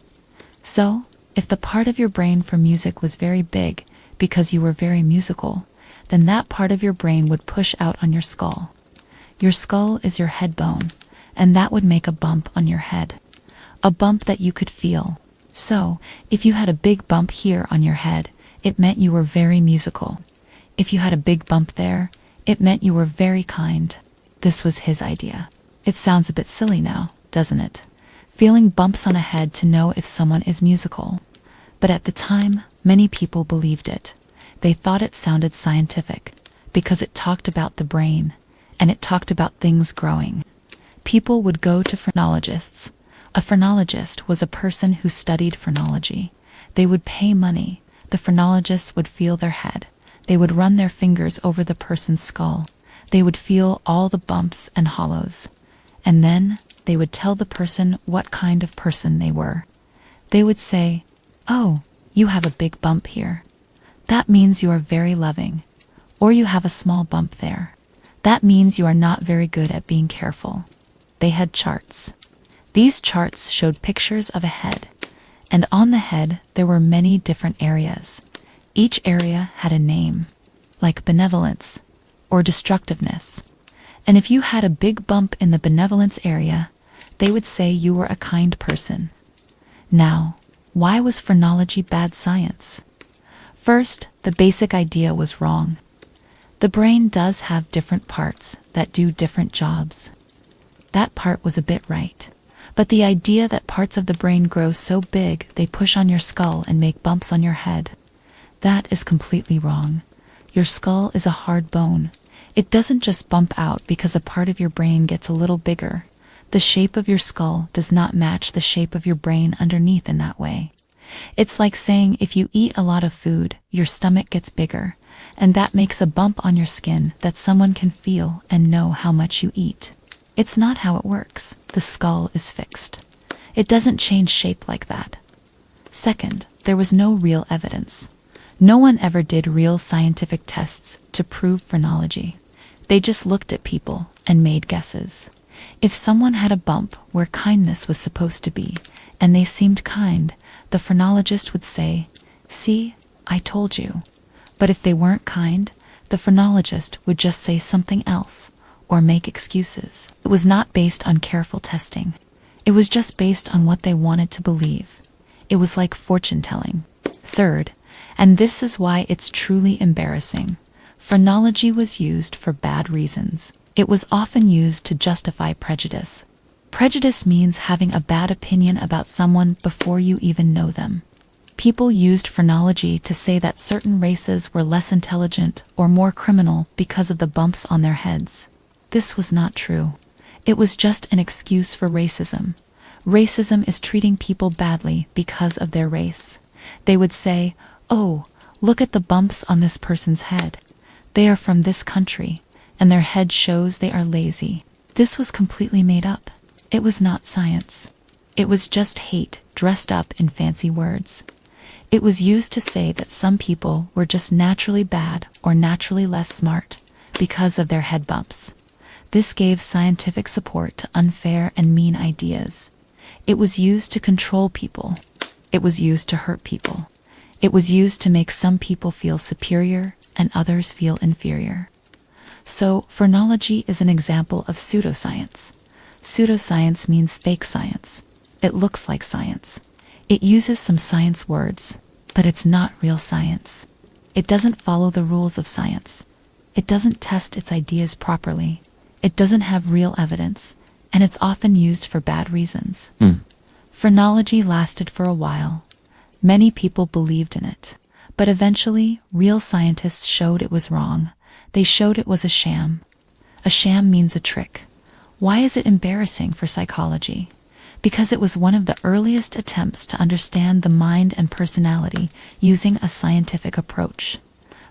So, if the part of your brain for music was very big because you were very musical, then that part of your brain would push out on your skull. Your skull is your head bone, and that would make a bump on your head. A bump that you could feel. So, if you had a big bump here on your head, it meant you were very musical. If you had a big bump there, it meant you were very kind. This was his idea. It sounds a bit silly now, doesn't it? Feeling bumps on a head to know if someone is musical. But at the time, many people believed it. They thought it sounded scientific, because it talked about the brain, and it talked about things growing. People would go to phrenologists. A phrenologist was a person who studied phrenology. They would pay money. The phrenologists would feel their head. They would run their fingers over the person's skull. They would feel all the bumps and hollows. And then they would tell the person what kind of person they were. They would say, "Oh, you have a big bump here. That means you are very loving." Or you have a small bump there. That means you are not very good at being careful. They had charts. These charts showed pictures of a head. And on the head, there were many different areas. Each area had a name, like benevolence or destructiveness. And if you had a big bump in the benevolence area, they would say you were a kind person. Now, why was phrenology bad science? First, the basic idea was wrong. The brain does have different parts that do different jobs. That part was a bit right. But the idea that parts of the brain grow so big they push on your skull and make bumps on your head, that is completely wrong. Your skull is a hard bone. It doesn't just bump out because a part of your brain gets a little bigger. The shape of your skull does not match the shape of your brain underneath in that way. It's like saying if you eat a lot of food, your stomach gets bigger, and that makes a bump on your skin that someone can feel and know how much you eat. It's not how it works. The skull is fixed. It doesn't change shape like that. Second, there was no real evidence. No one ever did real scientific tests to prove phrenology. They just looked at people and made guesses. If someone had a bump where kindness was supposed to be, and they seemed kind, the phrenologist would say, "See, I told you." But if they weren't kind, the phrenologist would just say something else, or make excuses. It was not based on careful testing. It was just based on what they wanted to believe. It was like fortune telling. Third, and this is why it's truly embarrassing, phrenology was used for bad reasons. It was often used to justify prejudice. Prejudice means having a bad opinion about someone before you even know them. People used phrenology to say that certain races were less intelligent or more criminal because of the bumps on their heads. This was not true. It was just an excuse for racism. Racism is treating people badly because of their race. They would say, "Oh, look at the bumps on this person's head. They are from this country, and their head shows they are lazy." This was completely made up. It was not science. It was just hate dressed up in fancy words. It was used to say that some people were just naturally bad or naturally less smart because of their head bumps. This gave scientific support to unfair and mean ideas. It was used to control people. It was used to hurt people. It was used to make some people feel superior and others feel inferior. So, phrenology is an example of pseudoscience. Pseudoscience means fake science. It looks like science. It uses some science words, but it's not real science. It doesn't follow the rules of science. It doesn't test its ideas properly. It doesn't have real evidence, and it's often used for bad reasons. Phrenology lasted for a while. Many people believed in it, but eventually, real scientists showed it was wrong. They showed it was a sham. A sham means a trick. Why is it embarrassing for psychology? Because it was one of the earliest attempts to understand the mind and personality using a scientific approach.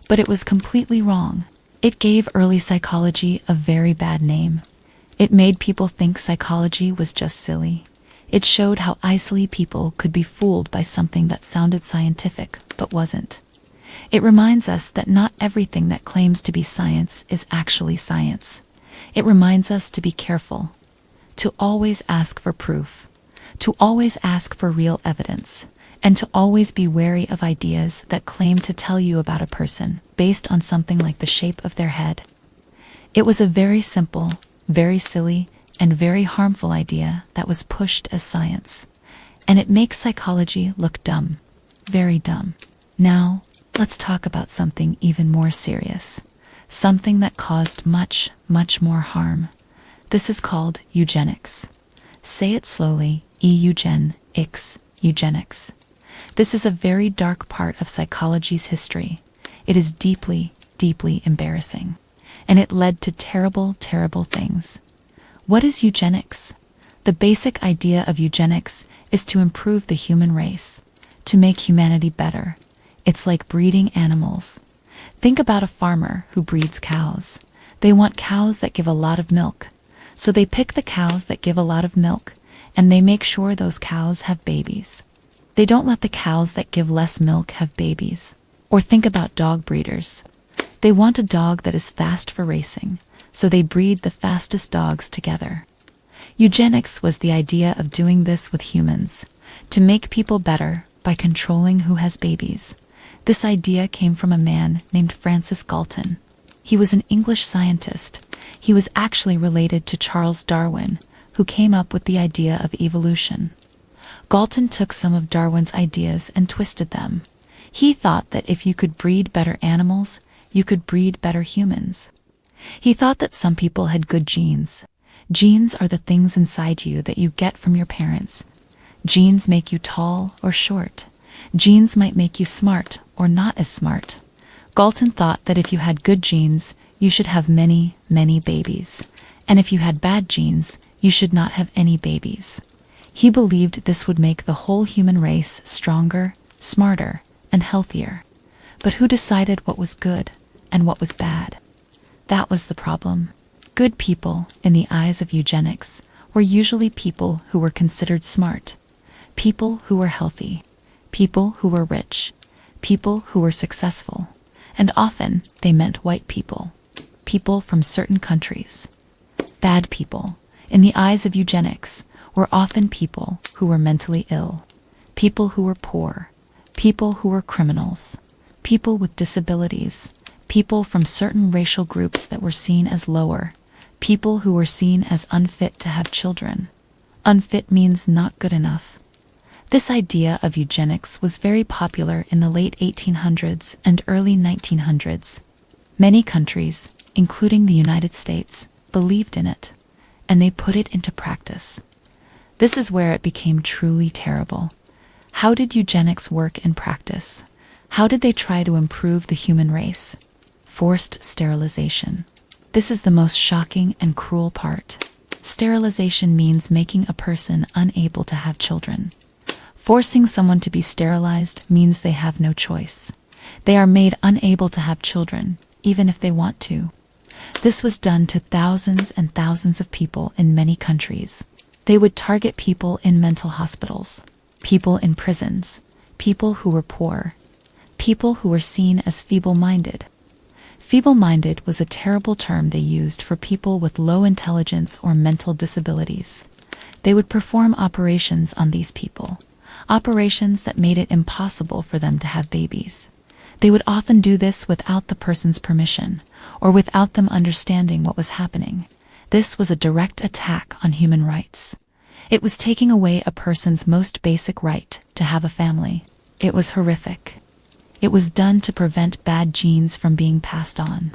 But it was completely wrong. It gave early psychology a very bad name. It made people think psychology was just silly. It showed how easily people could be fooled by something that sounded scientific but wasn't. It reminds us that not everything that claims to be science is actually science. It reminds us to be careful, to always ask for proof, to always ask for real evidence, and to always be wary of ideas that claim to tell you about a person based on something like the shape of their head. It was a very simple, very silly, and very harmful idea that was pushed as science. And it makes psychology look dumb, very dumb. Now, let's talk about something even more serious. Something that caused much, much more harm. This is called eugenics. Say it slowly, eugenics. This is a very dark part of psychology's history. It is deeply, deeply embarrassing. And it led to terrible, terrible things. What is eugenics? The basic idea of eugenics is to improve the human race, to make humanity better. It's like breeding animals. Think about a farmer who breeds cows. They want cows that give a lot of milk. So they pick the cows that give a lot of milk, and they make sure those cows have babies. They don't let the cows that give less milk have babies. Or think about dog breeders. They want a dog that is fast for racing, so they breed the fastest dogs together. Eugenics was the idea of doing this with humans, to make people better by controlling who has babies. This idea came from a man named Francis Galton. He was an English scientist. He was actually related to Charles Darwin, who came up with the idea of evolution. Galton took some of Darwin's ideas and twisted them. He thought that if you could breed better animals, you could breed better humans. He thought that some people had good genes. Genes are the things inside you that you get from your parents. Genes make you tall or short. Genes might make you smart or not as smart. Galton thought that if you had good genes, you should have many, many babies. And if you had bad genes, you should not have any babies. He believed this would make the whole human race stronger, smarter, and healthier. But who decided what was good and what was bad? That was the problem. Good people, in the eyes of eugenics, were usually people who were considered smart, people who were healthy, people who were rich, people who were successful, and often they meant white people, people from certain countries. Bad people, in the eyes of eugenics, were often people who were mentally ill, people who were poor, people who were criminals, people with disabilities, people from certain racial groups that were seen as lower, people who were seen as unfit to have children. Unfit means not good enough. This idea of eugenics was very popular in the late 1800s and early 1900s. Many countries, including the United States, believed in it, and they put it into practice. This is where it became truly terrible. How did eugenics work in practice? How did they try to improve the human race? Forced sterilization. This is the most shocking and cruel part. Sterilization means making a person unable to have children. Forcing someone to be sterilized means they have no choice. They are made unable to have children, even if they want to. This was done to thousands and thousands of people in many countries. They would target people in mental hospitals, people in prisons, people who were poor, people who were seen as feeble-minded. Feeble-minded was a terrible term they used for people with low intelligence or mental disabilities. They would perform operations on these people, operations that made it impossible for them to have babies. They would often do this without the person's permission, or without them understanding what was happening. This was a direct attack on human rights. It was taking away a person's most basic right to have a family. It was horrific. It was done to prevent bad genes from being passed on.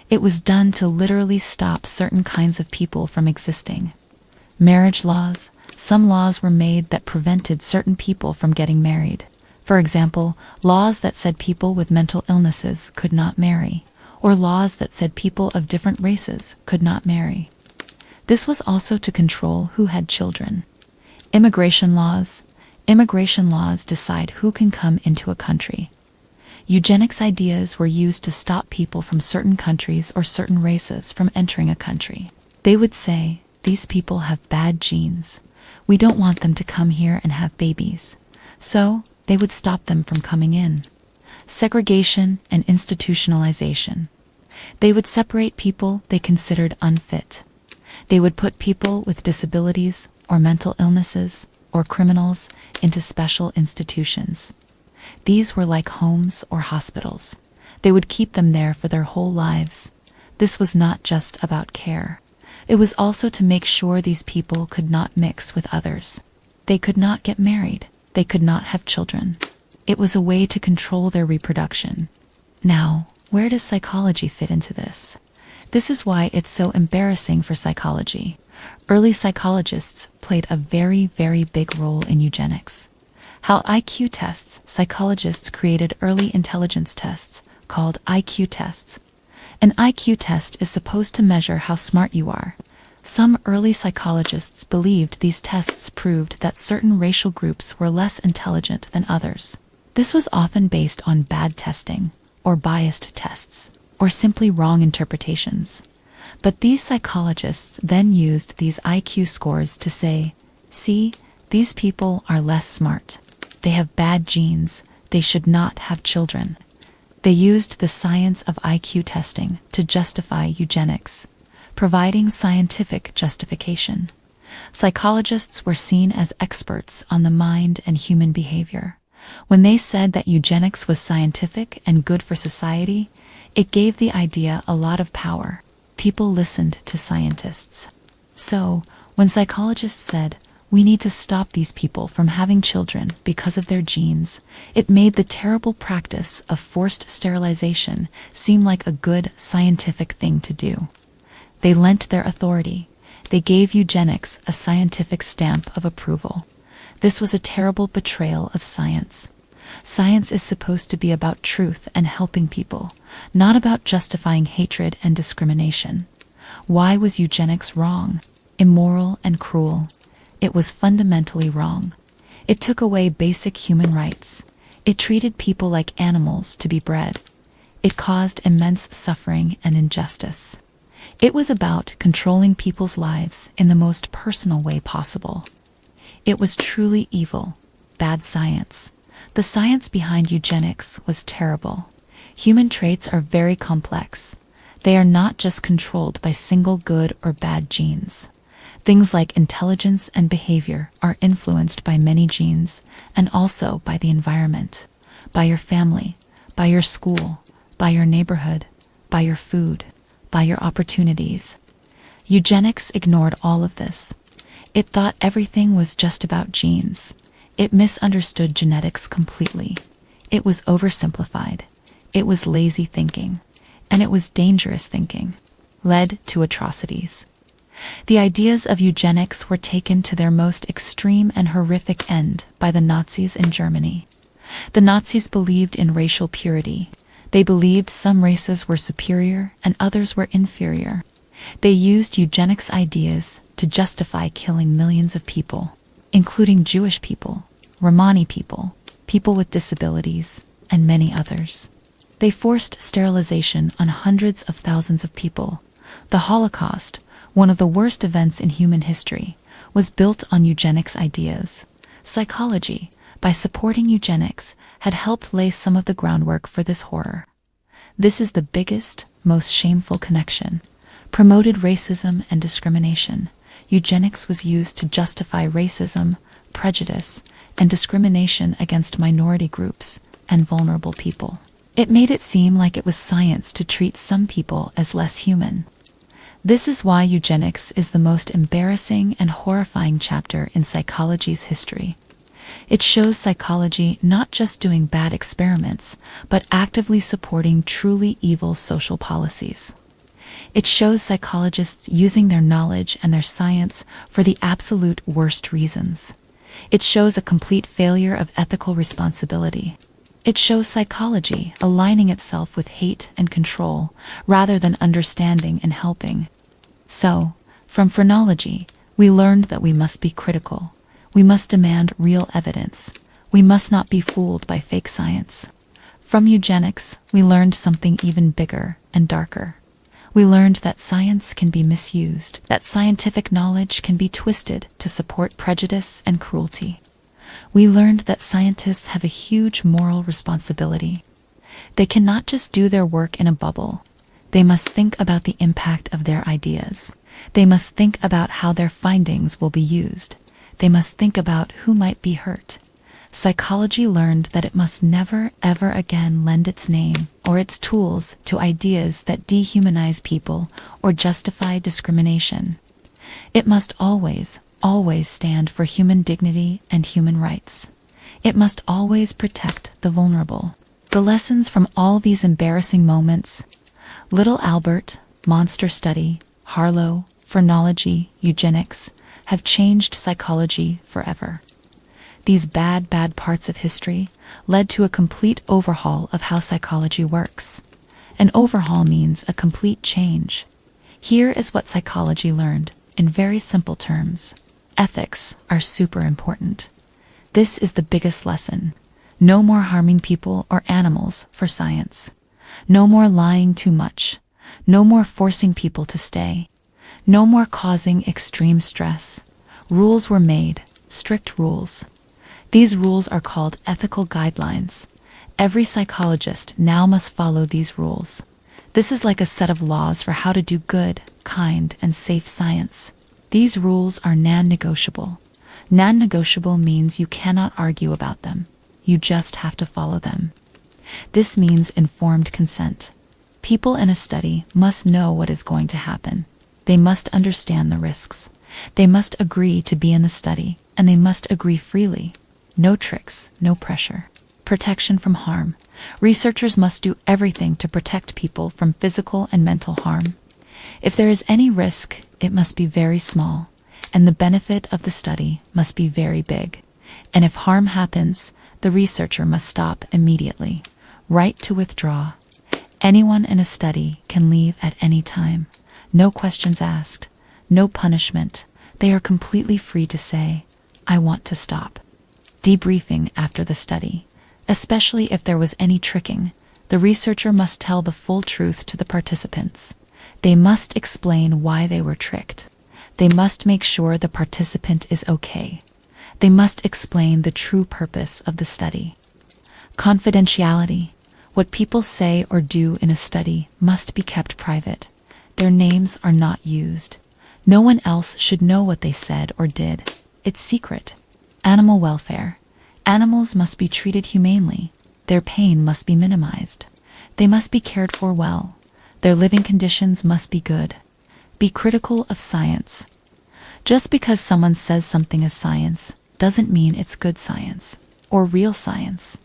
It was done to literally stop certain kinds of people from existing. Marriage laws. Some laws were made that prevented certain people from getting married. For example, laws that said people with mental illnesses could not marry, or laws that said people of different races could not marry. This was also to control who had children. Immigration laws. Immigration laws decide who can come into a country. Eugenics ideas were used to stop people from certain countries or certain races from entering a country. They would say, these people have bad genes. We don't want them to come here and have babies. So, they would stop them from coming in. Segregation and institutionalization. They would separate people they considered unfit. They would put people with disabilities or mental illnesses or criminals into special institutions. These were like homes or hospitals. They would keep them there for their whole lives. This was not just about care. It was also to make sure these people could not mix with others. They could not get married. They could not have children. It was a way to control their reproduction. Now, where does psychology fit into this? This is why it's so embarrassing for psychology. Early psychologists played a very, very big role in eugenics. How IQ tests. Psychologists created early intelligence tests called IQ tests. An IQ test is supposed to measure how smart you are. Some early psychologists believed these tests proved that certain racial groups were less intelligent than others. This was often based on bad testing, or biased tests, or simply wrong interpretations. But these psychologists then used these IQ scores to say, see, these people are less smart. They have bad genes. They should not have children. They used the science of IQ testing to justify eugenics, providing scientific justification. Psychologists were seen as experts on the mind and human behavior. When they said that eugenics was scientific and good for society, it gave the idea a lot of power. People listened to scientists. So, when psychologists said, we need to stop these people from having children because of their genes, it made the terrible practice of forced sterilization seem like a good scientific thing to do. They lent their authority. They gave eugenics a scientific stamp of approval. This was a terrible betrayal of science. Science is supposed to be about truth and helping people, not about justifying hatred and discrimination. Why was eugenics wrong, immoral, and cruel? It was fundamentally wrong. It took away basic human rights. It treated people like animals to be bred. It caused immense suffering and injustice. It was about controlling people's lives in the most personal way possible. It was truly evil, bad science. The science behind eugenics was terrible. Human traits are very complex. They are not just controlled by single good or bad genes. Things like intelligence and behavior are influenced by many genes and also by the environment, by your family, by your school, by your neighborhood, by your food, by your opportunities. Eugenics ignored all of this. It thought everything was just about genes. It misunderstood genetics completely. It was oversimplified. It was lazy thinking. And it was dangerous thinking. Led to atrocities. The ideas of eugenics were taken to their most extreme and horrific end by the Nazis in Germany. The Nazis believed in racial purity. They believed some races were superior and others were inferior. They used eugenics ideas to justify killing millions of people, including Jewish people, Romani people, people with disabilities, and many others. They forced sterilization on hundreds of thousands of people. The Holocaust, one of the worst events in human history, was built on eugenics ideas. Psychology, by supporting eugenics, had helped lay some of the groundwork for this horror. This is the biggest, most shameful connection. Promoted racism and discrimination. Eugenics was used to justify racism, prejudice, and discrimination against minority groups and vulnerable people. It made it seem like it was science to treat some people as less human. This is why eugenics is the most embarrassing and horrifying chapter in psychology's history. It shows psychology not just doing bad experiments, but actively supporting truly evil social policies. It shows psychologists using their knowledge and their science for the absolute worst reasons. It shows a complete failure of ethical responsibility. It shows psychology aligning itself with hate and control rather than understanding and helping. So, from phrenology, we learned that we must be critical. We must demand real evidence. We must not be fooled by fake science. From eugenics, we learned something even bigger and darker. We learned that science can be misused, that scientific knowledge can be twisted to support prejudice and cruelty. We learned that scientists have a huge moral responsibility. They cannot just do their work in a bubble. They must think about the impact of their ideas. They must think about how their findings will be used. They must think about who might be hurt. Psychology learned that it must never, ever again lend its name or its tools to ideas that dehumanize people or justify discrimination. It must always, always stand for human dignity and human rights. It must always protect the vulnerable. The lessons from all these embarrassing moments, Little Albert, monster study, Harlow, phrenology, eugenics, have changed psychology forever. These bad parts of history led to a complete overhaul of how psychology works. An overhaul means a complete change. Here is what psychology learned, in very simple terms. Ethics are super important. This is the biggest lesson. No more harming people or animals for science. No more lying too much. No more forcing people to stay. No more causing extreme stress. Rules were made, strict rules. These rules are called ethical guidelines. Every psychologist now must follow these rules. This is like a set of laws for how to do good, kind, and safe science. These rules are non-negotiable. Non-negotiable means you cannot argue about them. You just have to follow them. This means informed consent. People in a study must know what is going to happen. They must understand the risks. They must agree to be in the study, and they must agree freely. No tricks, no pressure. Protection from harm. Researchers must do everything to protect people from physical and mental harm. If there is any risk, it must be very small, and the benefit of the study must be very big. And if harm happens, the researcher must stop immediately. Right to withdraw. Anyone in a study can leave at any time. No questions asked. No punishment. They are completely free to say, "I want to stop." Debriefing after the study. Especially if there was any tricking, the researcher must tell the full truth to the participants. They must explain why they were tricked. They must make sure the participant is okay. They must explain the true purpose of the study. Confidentiality. What people say or do in a study must be kept private. Their names are not used. No one else should know what they said or did. It's secret. Animal welfare. Animals must be treated humanely. Their pain must be minimized. They must be cared for well. Their living conditions must be good. Be critical of science. Just because someone says something is science doesn't mean it's good science or real science.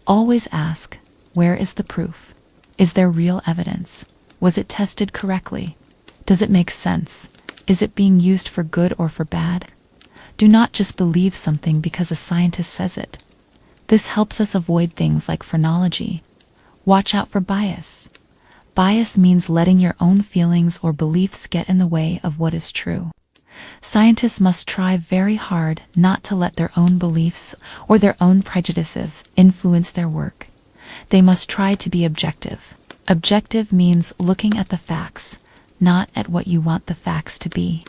Always ask, where is the proof? Is there real evidence? Was it tested correctly? Does it make sense? Is it being used for good or for bad? Do not just believe something because a scientist says it. This helps us avoid things like phrenology. Watch out for bias. Bias means letting your own feelings or beliefs get in the way of what is true. Scientists must try very hard not to let their own beliefs or their own prejudices influence their work. They must try to be objective. Objective means looking at the facts, not at what you want the facts to be.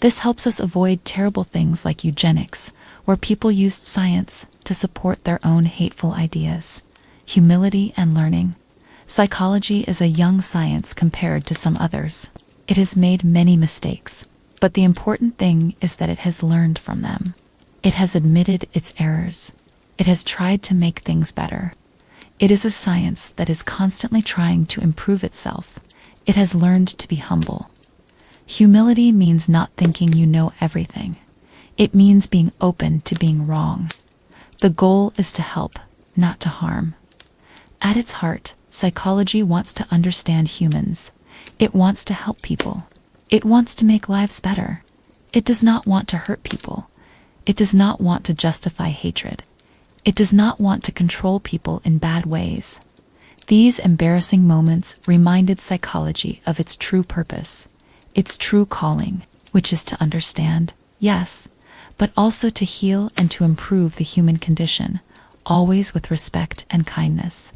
This helps us avoid terrible things like eugenics, where people used science to support their own hateful ideas. Humility and learning. Psychology is a young science compared to some others. It has made many mistakes, but the important thing is that it has learned from them. It has admitted its errors. It has tried to make things better. It is a science that is constantly trying to improve itself. It has learned to be humble. Humility means not thinking you know everything. It means being open to being wrong. The goal is to help, not to harm. At its heart, psychology wants to understand humans. It wants to help people. It wants to make lives better. It does not want to hurt people. It does not want to justify hatred. It does not want to control people in bad ways. These embarrassing moments reminded psychology of its true purpose, its true calling, which is to understand, yes, but also to heal and to improve the human condition, always with respect and kindness.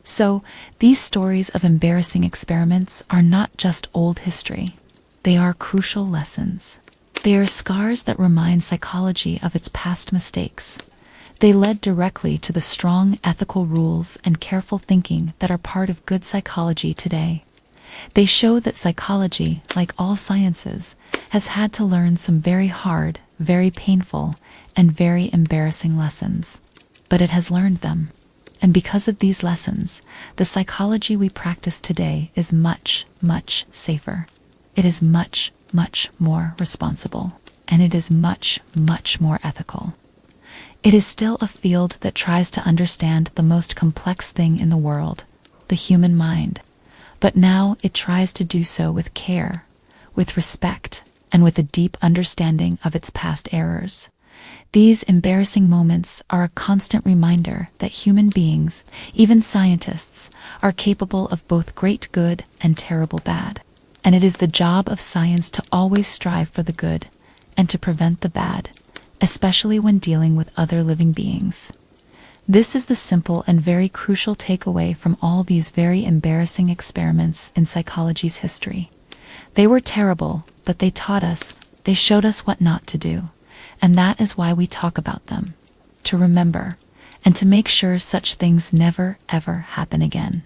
So, these stories of embarrassing experiments are not just old history. They are crucial lessons. They are scars that remind psychology of its past mistakes. They led directly to the strong ethical rules and careful thinking that are part of good psychology today. They show that psychology, like all sciences, has had to learn some very hard, very painful, and very embarrassing lessons. But it has learned them. And because of these lessons, the psychology we practice today is much, much safer. It is much, much more responsible. And it is much, much more ethical. It is still a field that tries to understand the most complex thing in the world, the human mind. But now it tries to do so with care, with respect, and with a deep understanding of its past errors. These embarrassing moments are a constant reminder that human beings, even scientists, are capable of both great good and terrible bad. And it is the job of science to always strive for the good and to prevent the bad, especially when dealing with other living beings. This is the simple and very crucial takeaway from all these very embarrassing experiments in psychology's history. They were terrible, but they taught us, they showed us what not to do. And that is why we talk about them, to remember, and to make sure such things never, ever happen again.